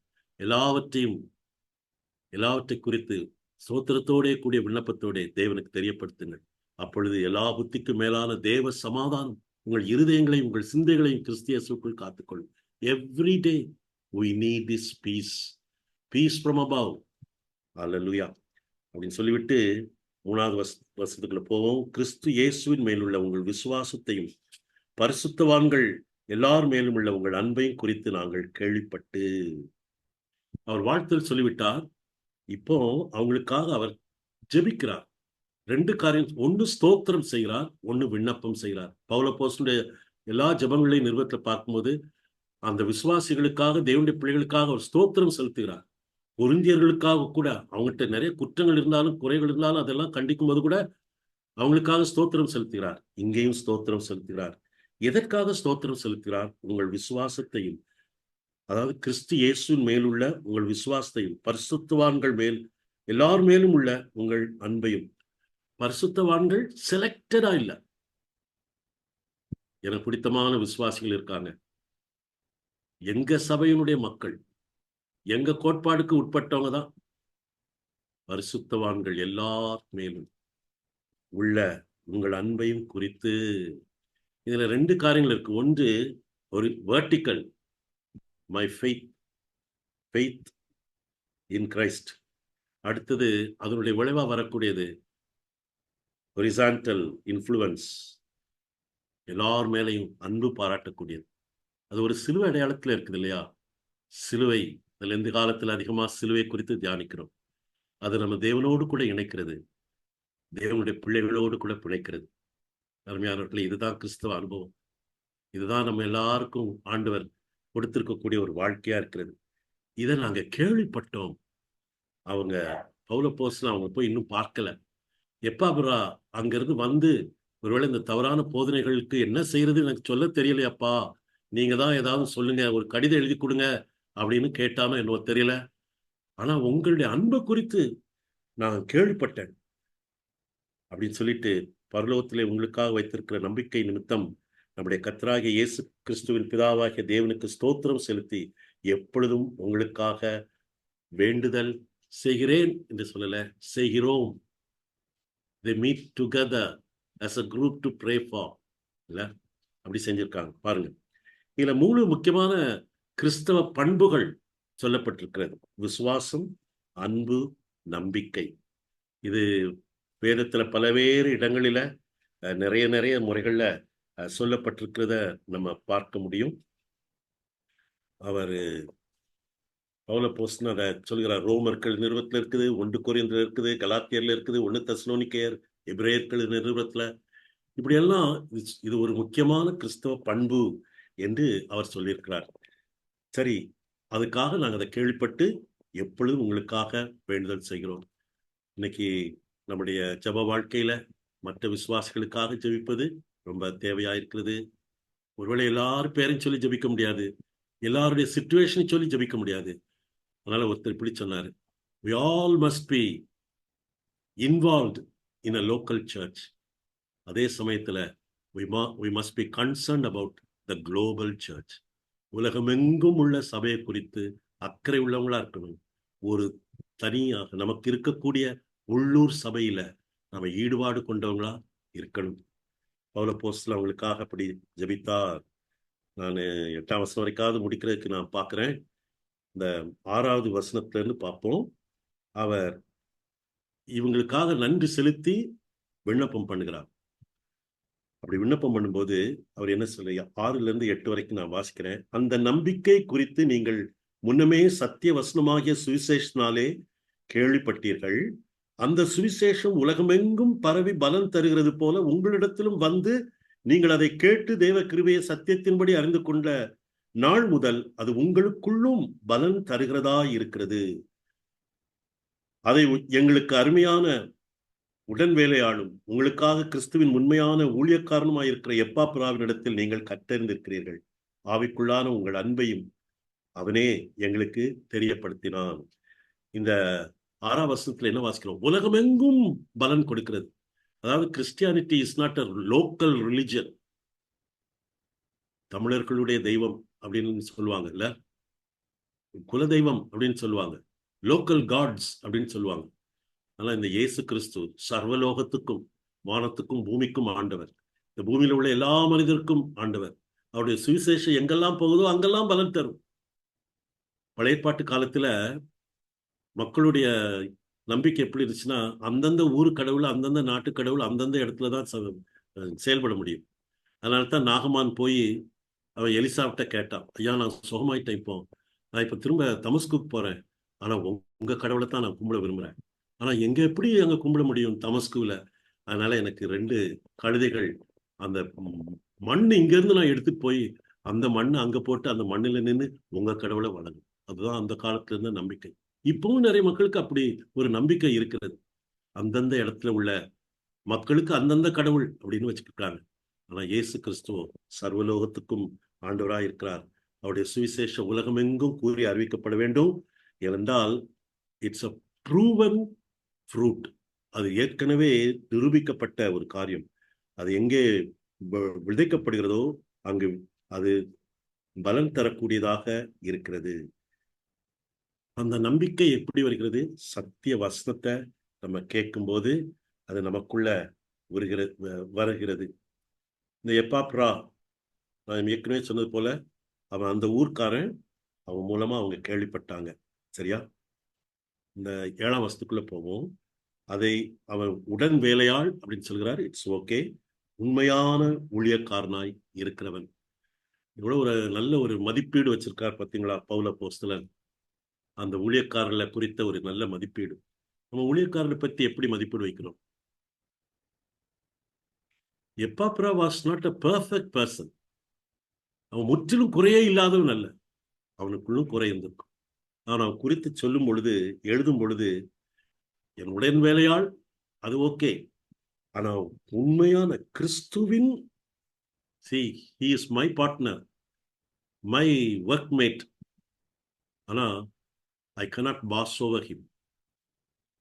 எல்லாவற்றை குறித்து சோத்திரத்தோடே கூடிய விண்ணப்பத்தோடே தேவனுக்கு தெரியப்படுத்துங்கள். அப்பொழுது எல்லா புத்திக்கும் மேலான தேவ சமாதானம் உங்கள் இருதயங்களையும் உங்கள் சிந்தைகளையும் கிறிஸ்து இயேசுவுக்குள் காத்துக்கொள்ளும். Every day we need this peace from above. அல்லேலூயா அப்படின்னு சொல்லிவிட்டு 3வது வசனத்துக்குள்ள போவோம். கிறிஸ்து இயேசுவின் மேலுள்ள உங்கள் விசுவாசத்தையும் பரிசுத்தவான்கள் எல்லார் மேலும் உள்ள உங்கள் அன்பையும் குறித்து நாங்கள் கேள்விப்பட்டு. அவர் வாழ்த்தில் சொல்லிவிட்டார். இப்போ அவங்களுக்காக அவர் ஜெபிக்கிறார். 2 காரியம், ஒன்னு ஸ்தோத்திரம் செய்கிறார், ஒன்னு விண்ணப்பம் செய்கிறார். பவுலப்போஸ்தலனுடைய எல்லா ஜெபங்களையும் நிறுவனத்தில் பார்க்கும்போது அந்த விசுவாசிகளுக்காக, தேவனுடைய பிள்ளைகளுக்காக அவர் ஸ்தோத்திரம் செலுத்துகிறார். கொரிந்தியர்களுக்காக கூட அவங்ககிட்ட நிறைய குற்றங்கள் இருந்தாலும் குறைகள் இருந்தாலும் அதெல்லாம் கண்டிக்கும் போது கூட அவங்களுக்காக ஸ்தோத்திரம் செலுத்துகிறார். இங்கேயும் ஸ்தோத்திரம் செலுத்துகிறார். எதற்காக ஸ்தோத்திரம் செலுத்துகிறார்? உங்கள் விசுவாசத்தையும், அதாவது கிறிஸ்து இயேசுவின் மேலுள்ள உங்கள் விசுவாசத்தையும், பரிசுத்தவான்கள் மேல் எல்லார் மேலும் உள்ள உங்கள் அன்பையும். பரிசுத்தவான்கள் செலக்டடா இல்ல. எனக்கு பிடித்தமான விசுவாசிகள் இருக்காங்க. எங்க சபையினுடைய மக்கள், எங்க கோட்பாடுக்கு உட்பட்டவங்க தான். பரிசுத்தவான்கள் எல்லார் மேலும் உள்ள உங்கள் அன்பையும் குறித்து. இதுல 2 காரியங்கள் இருக்கு. ஒன்று ஒரு vertical, my faith in Christ. அடுத்தது அதனுடைய விளைவா வரக்கூடியது ஹொரிசான்டல் இன்ஃப்ளூயன்ஸ், எல்லார் மேலையும் அன்பு பாராட்டக்கூடியது. அது ஒரு சிலுவை அடையாளத்துல இருக்குது இல்லையா? சிலுவை, இதுல இந்த காலத்துல அதிகமா சிலுவை குறித்து தியானிக்கிறோம். அது நம்ம தேவனோடு கூட இணைக்கிறது, தேவனுடைய பிள்ளைகளோடு கூட பிணைக்கிறது. அருமையானவர்களே, இதுதான் கிறிஸ்தவ அனுபவம். இதுதான் நம்ம எல்லாருக்கும் ஆண்டவர் கொடுத்திருக்கக்கூடிய ஒரு வாழ்க்கையா இருக்கிறது. இதை நாங்க கேள்விப்பட்டோம். அவங்க பவுலப்போஸ்தலன் அவங்க போய் இன்னும் பார்க்கல. எப்பா அங்கிருந்து வந்து ஒருவேளை இந்த தவறான போதனைகளுக்கு என்ன செய்யறது எனக்கு சொல்ல தெரியலையாப்பா, நீங்க தான் ஏதாவது சொல்லுங்க, ஒரு கடிதம் எழுதி கொடுங்க அப்படின்னு கேட்டானோ என்னவோ தெரியல. ஆனா உங்களுடைய அன்பை குறித்து நான் கேள்விப்பட்டேன் அப்படின்னு சொல்லிட்டு, பரலோகத்திலே உங்களுக்காக வைத்திருக்கிற நம்பிக்கை நிமித்தம் நம்முடைய கர்த்தராகிய இயேசு கிறிஸ்துவின் பிதாவாகிய தேவனுக்கு ஸ்தோத்திரம் செலுத்தி எப்பொழுதும் உங்களுக்காக வேண்டுதல் செய்கிறேன் என்று சொல்லல, செய்கிறோம். they meet together as a group to pray for. இல்ல அப்படி செஞ்சிருக்காங்க பாருங்க. இதுல 3 முக்கியமான கிறிஸ்தவ பண்புகள் சொல்லப்பட்டிருக்கிறது: விசுவாசம், அன்பு, நம்பிக்கை. இது வேதத்துல பலவேறு இடங்களில நிறைய முறைகள்ல சொல்லப்பட்டிருக்கிறத நம்ம பார்க்க முடியும். அவர் பவுலப்போஸ்தலன் அதை சொல்கிறார். ரோமர்கள் நிறுவத்துல இருக்குது, 1 கொரிந்தியர்ல இருக்குது, கலாத்தியர்ல இருக்குது, 1 தெசலோனிக்கேயர், எபிரேயர்கள் நிறுவத்துல. இப்படியெல்லாம் இது ஒரு முக்கியமான கிறிஸ்தவ பண்பு என்று அவர் சொல்லியிருக்கிறார். சரி, அதுக்காக நாங்கள் அதை கேள்விப்பட்டு எப்பொழுதும் உங்களுக்காக வேண்டுதல் செய்கிறோம். இன்னைக்கு நம்முடைய ஜெப வாழ்க்கையில மற்ற விசுவாசிகளுக்காக ஜெபிப்பது ரொம்ப தேவையா இருக்கிறது. ஒருவேளை எல்லாரும் பேரையும் சொல்லி ஜெபிக்க முடியாது, எல்லாருடைய சிச்சுவேஷனை சொல்லி ஜெபிக்க முடியாது. அதனால ஒருத்தர் இப்படி சொன்னாரு, we all must be involved in a local church. அதே சமயத்துல we must be concerned about the global church. உலகமெங்கும் உள்ள சபையை குறித்து அக்கறை உள்ளவங்களா இருக்கணும். ஒரு தனியாக நமக்கு இருக்கக்கூடிய உள்ளூர் சபையில நம்ம ஈடுபாடு கொண்டவங்களா இருக்கணும். பவுலப்போஸ்தலன் அவங்களுக்காக அப்படி ஜெபித்தார். நான் 8ஆம் வசனம் வரைக்காவது முடிக்கிறதுக்கு நான் பார்க்கிறேன். இந்த 6வது வசனத்துல இருந்து பார்ப்போம். அவர் இவங்களுக்காக நன்றி செலுத்தி விண்ணப்பம் பண்ணுகிறார். அப்படி விண்ணப்பம் பண்ணும்போது அவர் என்ன சொல்ல, 6-8 வரைக்கும் நான் வாசிக்கிறேன். அந்த நம்பிக்கை குறித்து நீங்கள் முன்னமே சத்திய வசனமாகிய சுவிசேஷனாலே கேள்விப்பட்டீர்கள். அந்த சுவிசேஷம் உலகமெங்கும் பரவி பலன் தருகிறது போல உங்களிடத்திலும் வந்து நீங்கள் அதை கேட்டு தேவ கிருபையை சத்தியத்தின்படி அறிந்து கொண்ட நாள் முதல் அது உங்களுக்குள்ளும் பலன் தருகிறதா இருக்கிறது. அதை எங்களுக்கு அருமையான உடன் வேலையாளும் உங்களுக்காக கிறிஸ்துவின் உண்மையான ஊழியக்காரனுமாய் இருக்கிற எப்பாப்பிராவினிடத்தில் நீங்கள் கற்றறிந்திருக்கிறீர்கள். ஆவிக்குள்ளான உங்கள் அன்பையும் அவனே எங்களுக்கு தெரியப்படுத்தினான். இந்த 6ஆம் வசனத்துல என்ன வாசிக்கிறோம்? உலகமெங்கும் பலன் கொடுக்கிறது. அதாவது Christianity is not a local religion. தமிழர்களுடைய தெய்வம் அப்படின்னு சொல்லுவாங்க இல்ல, குல தெய்வம் அப்படின்னு சொல்லுவாங்க, லோக்கல் காட்ஸ் அப்படின்னு சொல்லுவாங்க. ஆனா இந்த இயேசு கிறிஸ்து சர்வலோகத்துக்கும் வானத்துக்கும் பூமிக்கும் ஆண்டவர். இந்த பூமியில உள்ள எல்லா மனிதருக்கும் ஆண்டவர். அவருடைய சுவிசேஷம் எங்கெல்லாம் போகுதோ அங்கெல்லாம் பலன் தரும். பழைய ஏற்பாட்டு காலத்துல மக்களுடைய நம்பிக்கை எப்படி இருந்துச்சுன்னா, அந்தந்த ஊர் கடவுள், அந்தந்த நாட்டு கடவுள் அந்தந்த இடத்துலதான் செயல்பட முடியும். அதனால்தான் நாகமான் போய் அவன் எலிசாவிட்ட கேட்டான், ஐயா நான் சுகமாயிட்டேன், இப்போ நான் இப்ப திரும்ப தமஸ்குக்கு போறேன், ஆனா உங்க கடவுளை தான் நான் கும்பிட விரும்புறேன். ஆனா எங்க எப்படி அங்க கும்பிட முடியும் தமஸ்குல? அதனால எனக்கு 2 கழுதைகள், அந்த மண் இங்க இருந்து நான் எடுத்துட்டு போய் அந்த மண்ணை அங்க போட்டு அந்த மண்ணில நின்று உங்க கடவுளை வணங்கும். அதுதான் அந்த காலத்துல இருந்த நம்பிக்கை. இப்பவும் நிறைய மக்களுக்கு அப்படி ஒரு நம்பிக்கை இருக்கிறது. அந்தந்த இடத்துல உள்ள மக்களுக்கு அந்தந்த கடவுள் அப்படின்னு வச்சுக்கிட்டாங்க. ஆனா இயேசு கிறிஸ்துவ சர்வலோகத்துக்கும் ஆண்டவராய் இருக்கிறார். அவருடைய சுவிசேஷம் உலகமெங்கும் கூறி அறிவிக்கப்பட வேண்டும். ஏனென்றால் இட்ஸ் அ ப்ரூவன் ஃப்ரூட். அது ஏற்கனவே நிரூபிக்கப்பட்ட ஒரு காரியம். அது எங்கே விதைக்கப்படுகிறதோ அங்கு அது பலன் தரக்கூடியதாக இருக்கிறது. அந்த நம்பிக்கை எப்படி வருகிறது? சத்திய வசனத்தை நம்ம கேட்கும்போது அது நமக்குள்ள வருகிறது. இந்த எப்பாப்ரா, நான் ஏற்கனவே சொன்னது போல, அவன் அந்த ஊர்க்காரன், அவன் மூலமா அவங்க கேள்விப்பட்டாங்க. சரியா? இந்த 7ஆம் வசனத்துக்குள்ள போவோம். அதை அவன் உடன் வேலையாள் அப்படின்னு சொல்கிறார். It's okay. உண்மையான ஊழியக்காரனாய் இருக்கிறவன். இவ்வளவு ஒரு நல்ல ஒரு மதிப்பீடு வச்சிருக்கார் பார்த்தீங்களா பவுலப்போஸ்தலன்? அந்த ஊழியக்காரர்களை குறித்த ஒரு நல்ல மதிப்பீடு. நம்ம ஊழியக்காரனை பற்றி எப்படி மதிப்பீடு வைக்கிறோம்? Epaphras was not a perfect person. அவன் முற்றிலும் குறையே இல்லாதவன் அல்ல. அவனுக்குள்ளும் குறை இருந்திருக்கும். ஆனால் அவன் குறித்து சொல்லும் பொழுது, எழுதும் பொழுது, என் உடன் வேலையாள் அது ஓகே. ஆனா உண்மையான கிறிஸ்துவின் see he is my partner, my workmate. ஆனா I cannot boss over him.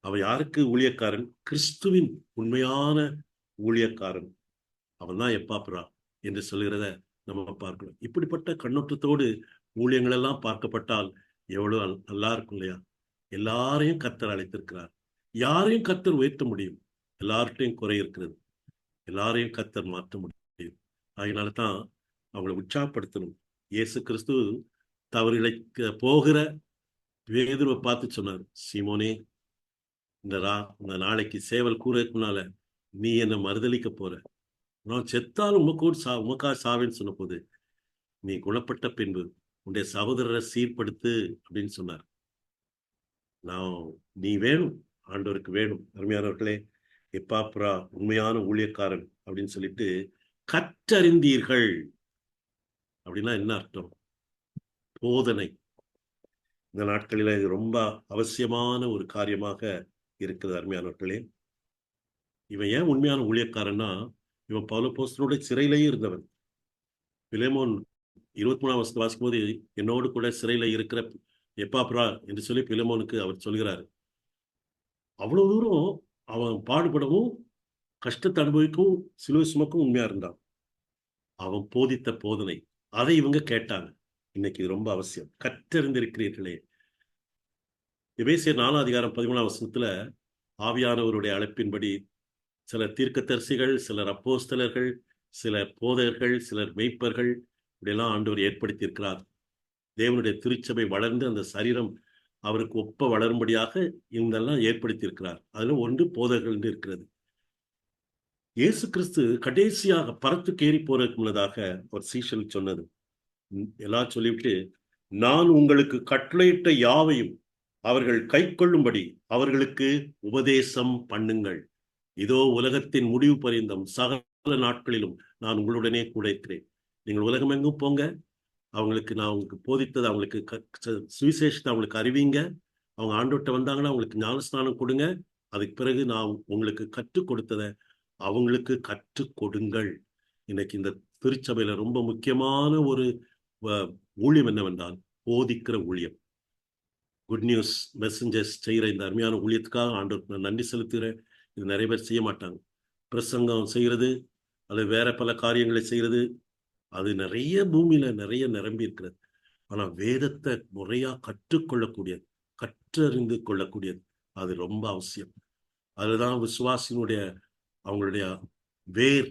அவன் யாருக்கு ஊழியக்காரன்? கிறிஸ்துவின் உண்மையான ஊழியக்காரன். அவன் தான் எப்பாப்ரா என்று சொல்கிறத நம்ம பார்க்கணும். இப்படிப்பட்ட கண்ணோட்டத்தோடு ஊழியங்கள் எல்லாம் பார்க்கப்பட்டால் எவ்வளவு நல்லா இருக்கும் இல்லையா? எல்லாரையும் கர்த்தர் அழைத்திருக்கிறார். யாரையும் கர்த்தர் உயர்த்த முடியும். எல்லார்ட்டையும் குறை இருக்கிறது. எல்லாரையும் கர்த்தர் மாற்ற முடியும். அதனால தான் அவங்களை உற்சாகப்படுத்தணும். இயேசு கிறிஸ்து தவறிழைக்க போகிற பேதுருவை பார்த்து சொன்னார், சீமோனே, இந்த நாளைக்கு சேவல் கூறதுக்குனால நீ என்னை மறுதலிக்க போற. நான் செத்தாலும் உமக்கா சாவேன்னு சொன்ன போது, நீ குணப்பட்ட பின்பு உன்னுடைய சகோதரரை சீர்படுத்து அப்படின்னு சொன்னார். நீ வேணும், ஆண்டவருக்கு வேணும். அருமையானவர்களே, எப்பாப்ரா உண்மையான ஊழியக்காரன் அப்படின்னு சொல்லிட்டு கற்றறிந்தீர்கள் அப்படின்னா என்ன அர்த்தம்? போதனை. இந்த நாட்களில் இது ரொம்ப அவசியமான ஒரு காரியமாக இருக்கிறது. அருமையானவர்களே, இவன் ஏன் உண்மையான ஊழியக்காரன்னா, இவன் பவுலப்போஸ்தலனுடைய சிறையிலேயே இருந்தவன். பிலேமோன் 23ஆம் வசனத்தை வாசிக்கும் போது, என்னோடு கூட சிறையில இருக்கிற எப்பாப்ரா என்று சொல்லி பிலேமோனுக்கு அவர் சொல்கிறார். அவ்வளவு தூரம் அவன் பாடுபடவும் கஷ்டத்தை அனுபவிக்கவும் சிலுவை சுமக்கும் உண்மையா இருந்தான். அவன் போதித்த போதனை, அதை இவங்க கேட்டாங்க. இன்னைக்கு இது ரொம்ப அவசியம். கற்றறிந்திருக்கிறீர்களே. எபேசியர் 4 அதிகாரம் 13ஆம் வசனத்துல ஆவியானவருடைய அழைப்பின்படி சிலர் தீர்க்கதரிசிகள், சிலர் அப்போஸ்தலர்கள், சிலர் போதகர்கள், சிலர் மெய்ப்பர்கள், இப்படியெல்லாம் ஆண்டவர் ஏற்படுத்தி இருக்கிறார். தேவனுடைய திருச்சபை வளர்ந்து அந்த சரீரம் அவருக்கு ஒப்ப வளரும்படியாக இதெல்லாம் ஏற்படுத்தி இருக்கிறார். அதுல ஒன்று போதகர்கள் இருக்கிறது. இயேசு கிறிஸ்து கடைசியாக பரத்துக்கு ஏறி போறதுக்கு முன்னதாக ஒரு சீஷன் சொன்னது எல்லாம் சொல்லிவிட்டு, நான் உங்களுக்கு கட்டளையிட்ட யாவையும் அவர்கள் கை கொள்ளும்படி அவர்களுக்கு உபதேசம் பண்ணுங்கள். இதோ உலகத்தின் முடிவு பரியந்தம் சகல நாட்களிலும் நான் உங்களுடனே கூட இருக்கிறேன். நீங்கள் உலகம் எங்கும் போங்க, அவங்களுக்கு நான் உங்களுக்கு போதித்தது, அவங்களுக்கு சுவிசேஷத்தை அவங்களுக்கு அறிவிங்க. அவங்க ஆண்டோட்ட வந்தாங்கன்னா அவங்களுக்கு ஞானஸ்நானம் கொடுங்க. அதுக்கு பிறகு நான் உங்களுக்கு கற்றுக் கொடுத்ததை அவங்களுக்கு கற்றுக் கொடுங்கள். இன்னைக்கு இந்த திருச்சபையில ரொம்ப முக்கியமான ஒரு ஊழியம் என்னவென்றால் போதிக்கிற ஊழியம். குட் நியூஸ் மெசஞ்சர்ஸ் செய்கிற இந்த அருமையான ஊழியத்துக்காக ஆண்டவருக்கு நான் நன்றி செலுத்துகிறேன். இது நிறைய பேர் செய்ய மாட்டாங்க. பிரசங்கம் செய்கிறது, அது வேற பல காரியங்களை செய்கிறது, அது நிறைய பூமியில நிறைய நிரம்பி இருக்கிறது. ஆனா வேதத்தை முறையா கற்றுக்கொள்ளக்கூடியது, கற்றறிந்து கொள்ளக்கூடியது, அது ரொம்ப அவசியம். அதுதான் விசுவாசியினுடைய அவங்களுடைய வேர்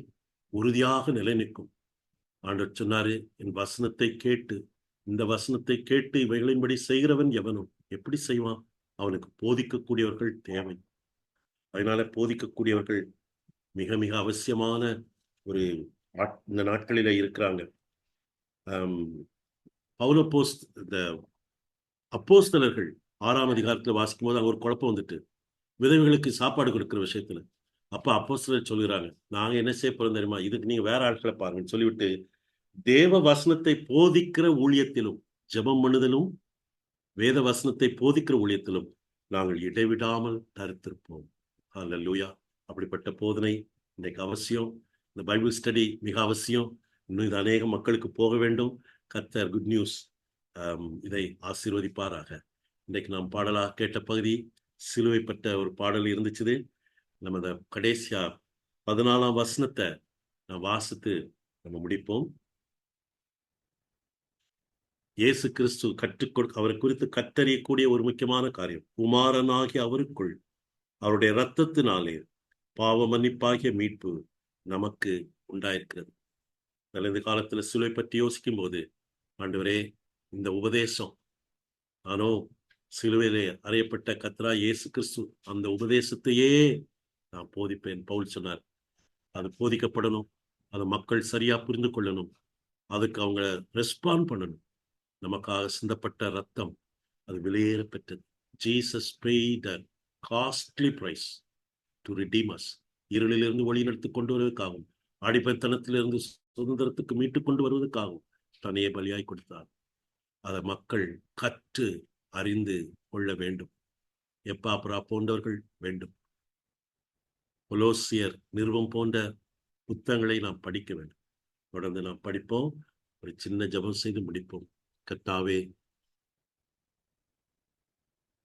உறுதியாக நிலை நிற்கும். ஆண்டவர் சொன்னாரு, என் வசனத்தை கேட்டு, இந்த வசனத்தை கேட்டு இவைகளின்படி செய்கிறவன் எவனும் எப்படி செய்வான்? அவனுக்கு போதிக்கக்கூடியவர்கள் தேவை. அதனால போதிக்கக்கூடியவர்கள் மிக மிக அவசியமான ஒரு இந்த நாட்களில இருக்கிறாங்க. இந்த அப்போஸ்தலர்கள் 6ஆம் அதிகாரத்துல வாசிக்கும் போது அங்க ஒரு குழப்பம் வந்துட்டு, விதவைகளுக்கு சாப்பாடு கொடுக்கிற விஷயத்துல. அப்ப அப்போஸ்தலர் சொல்கிறாங்க, நாங்க என்ன செய்ய போறோம் தெரியுமா, இதுக்கு நீங்க வேற ஆட்களை பாருங்கன்னு சொல்லிவிட்டு, தேவ வசனத்தை போதிக்கிற ஊழியத்திலும், ஜெபம் பண்ணுதலும், வேத வசனத்தை போதிக்கிற ஊழியத்திலும் நாங்கள் இடைவிடாமல் தரித்திருப்போம். அல்லேலூயா. அப்படிப்பட்ட போதனை இன்னைக்கு அவசியம். இந்த பைபிள் ஸ்டடி மிக அவசியம். இன்னும் இது அநேக மக்களுக்கு போக வேண்டும். கர்த்தர் குட் நியூஸ் இதை ஆசீர்வதிப்பாராக. இன்னைக்கு நாம் பாடலாக கேட்ட பகுதி சிலுவை பட்ட ஒரு பாடல் இருந்துச்சு. நம்ம இந்த கடைசியா 14ஆம் வசனத்தை நான் வாசித்து நம்ம முடிப்போம். இயேசு கிறிஸ்து அவரை குறித்து கற்றறியக்கூடிய ஒரு முக்கியமான காரியம், குமாரனாகிய அவருக்குள் அவருடைய இரத்தத்தினாலே பாவ மன்னிப்பாகிய மீட்பு நமக்கு உண்டாயிருக்கிறது. இந்த காலத்துல சிலுவை பற்றி யோசிக்கும் போது, ஆண்டவரே, இந்த உபதேசம், ஆனோ சிலுவையிலே அறையப்பட்ட கர்த்தரா இயேசு கிறிஸ்து அந்த உபதேசத்தையே நான் போதிப்பேன் பவுல் சொன்னார். அது போதிக்கப்படணும், அதை மக்கள் சரியா புரிந்து கொள்ளணும், அதுக்கு அவங்க ரெஸ்பாண்ட் பண்ணணும். நமக்காக சிந்தப்பட்ட ரத்தம் அது வெளியேற பெற்றது. Jesus paid costly price to redeem us. இருளிலிருந்து வழி நடத்தி கொண்டு வருவதற்காகவும் அடிமைத்தனத்திலிருந்து சுதந்திரத்துக்கு மீட்டுக் கொண்டு வருவதற்காகவும் தனியே பலியாய் கொடுத்தார். அதை மக்கள் கற்று அறிந்து கொள்ள வேண்டும். எப்பாப்ரா போன்றவர்கள் வேண்டும். கொலோசியர் நிறுவம் போன்ற புத்தகங்களை நாம் படிக்க வேண்டும். தொடர்ந்து நாம் படிப்போம். ஒரு சின்ன ஜெபம் செய்து முடிப்போம். கர்த்தாவே,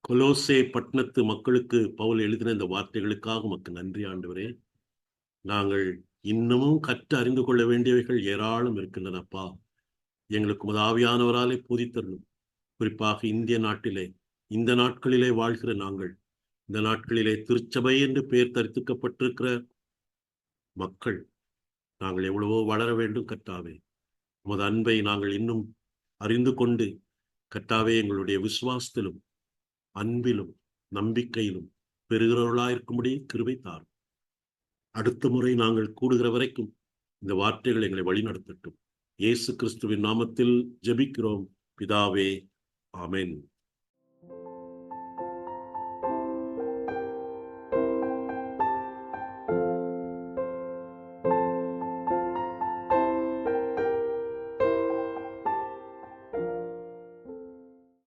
கொலோசே பட்டணத்து மக்களுக்கு பவுல் எழுதின இந்த வார்த்தைகளுக்காக உமக்கு நன்றி ஆண்டவரே. நாங்கள் இன்னமும் கற்று அறிந்து கொள்ள வேண்டியவைகள் ஏராளம் இருக்கின்றனப்பா. எங்களுக்கு உமது ஆவியானவராலே போதித்தரணும். குறிப்பாக இந்திய நாட்டிலே, இந்த நாட்களிலே வாழ்கிற நாங்கள், இந்த நாட்களிலே திருச்சபை என்று பெயர் தரித்துக்கப்பட்டிருக்கிற மக்கள், நாங்கள் எவ்வளவோ வளர வேண்டும் கர்த்தாவே. உமது அன்பை நாங்கள் இன்னும் அறிந்து கொண்டு கர்த்தாவே, எங்களுடைய விசுவாசத்திலும் அன்பிலும் நம்பிக்கையிலும் பெறுகிறவர்களாயிருக்கும்படி கிருபை தாரும். அடுத்த முறை நாங்கள் கூடுகிற வரைக்கும் இந்த வார்த்தைகள் எங்களை வழிநடத்தட்டும். இயேசு கிறிஸ்துவின் நாமத்தில் ஜெபிக்கிறோம் பிதாவே. ஆமென்.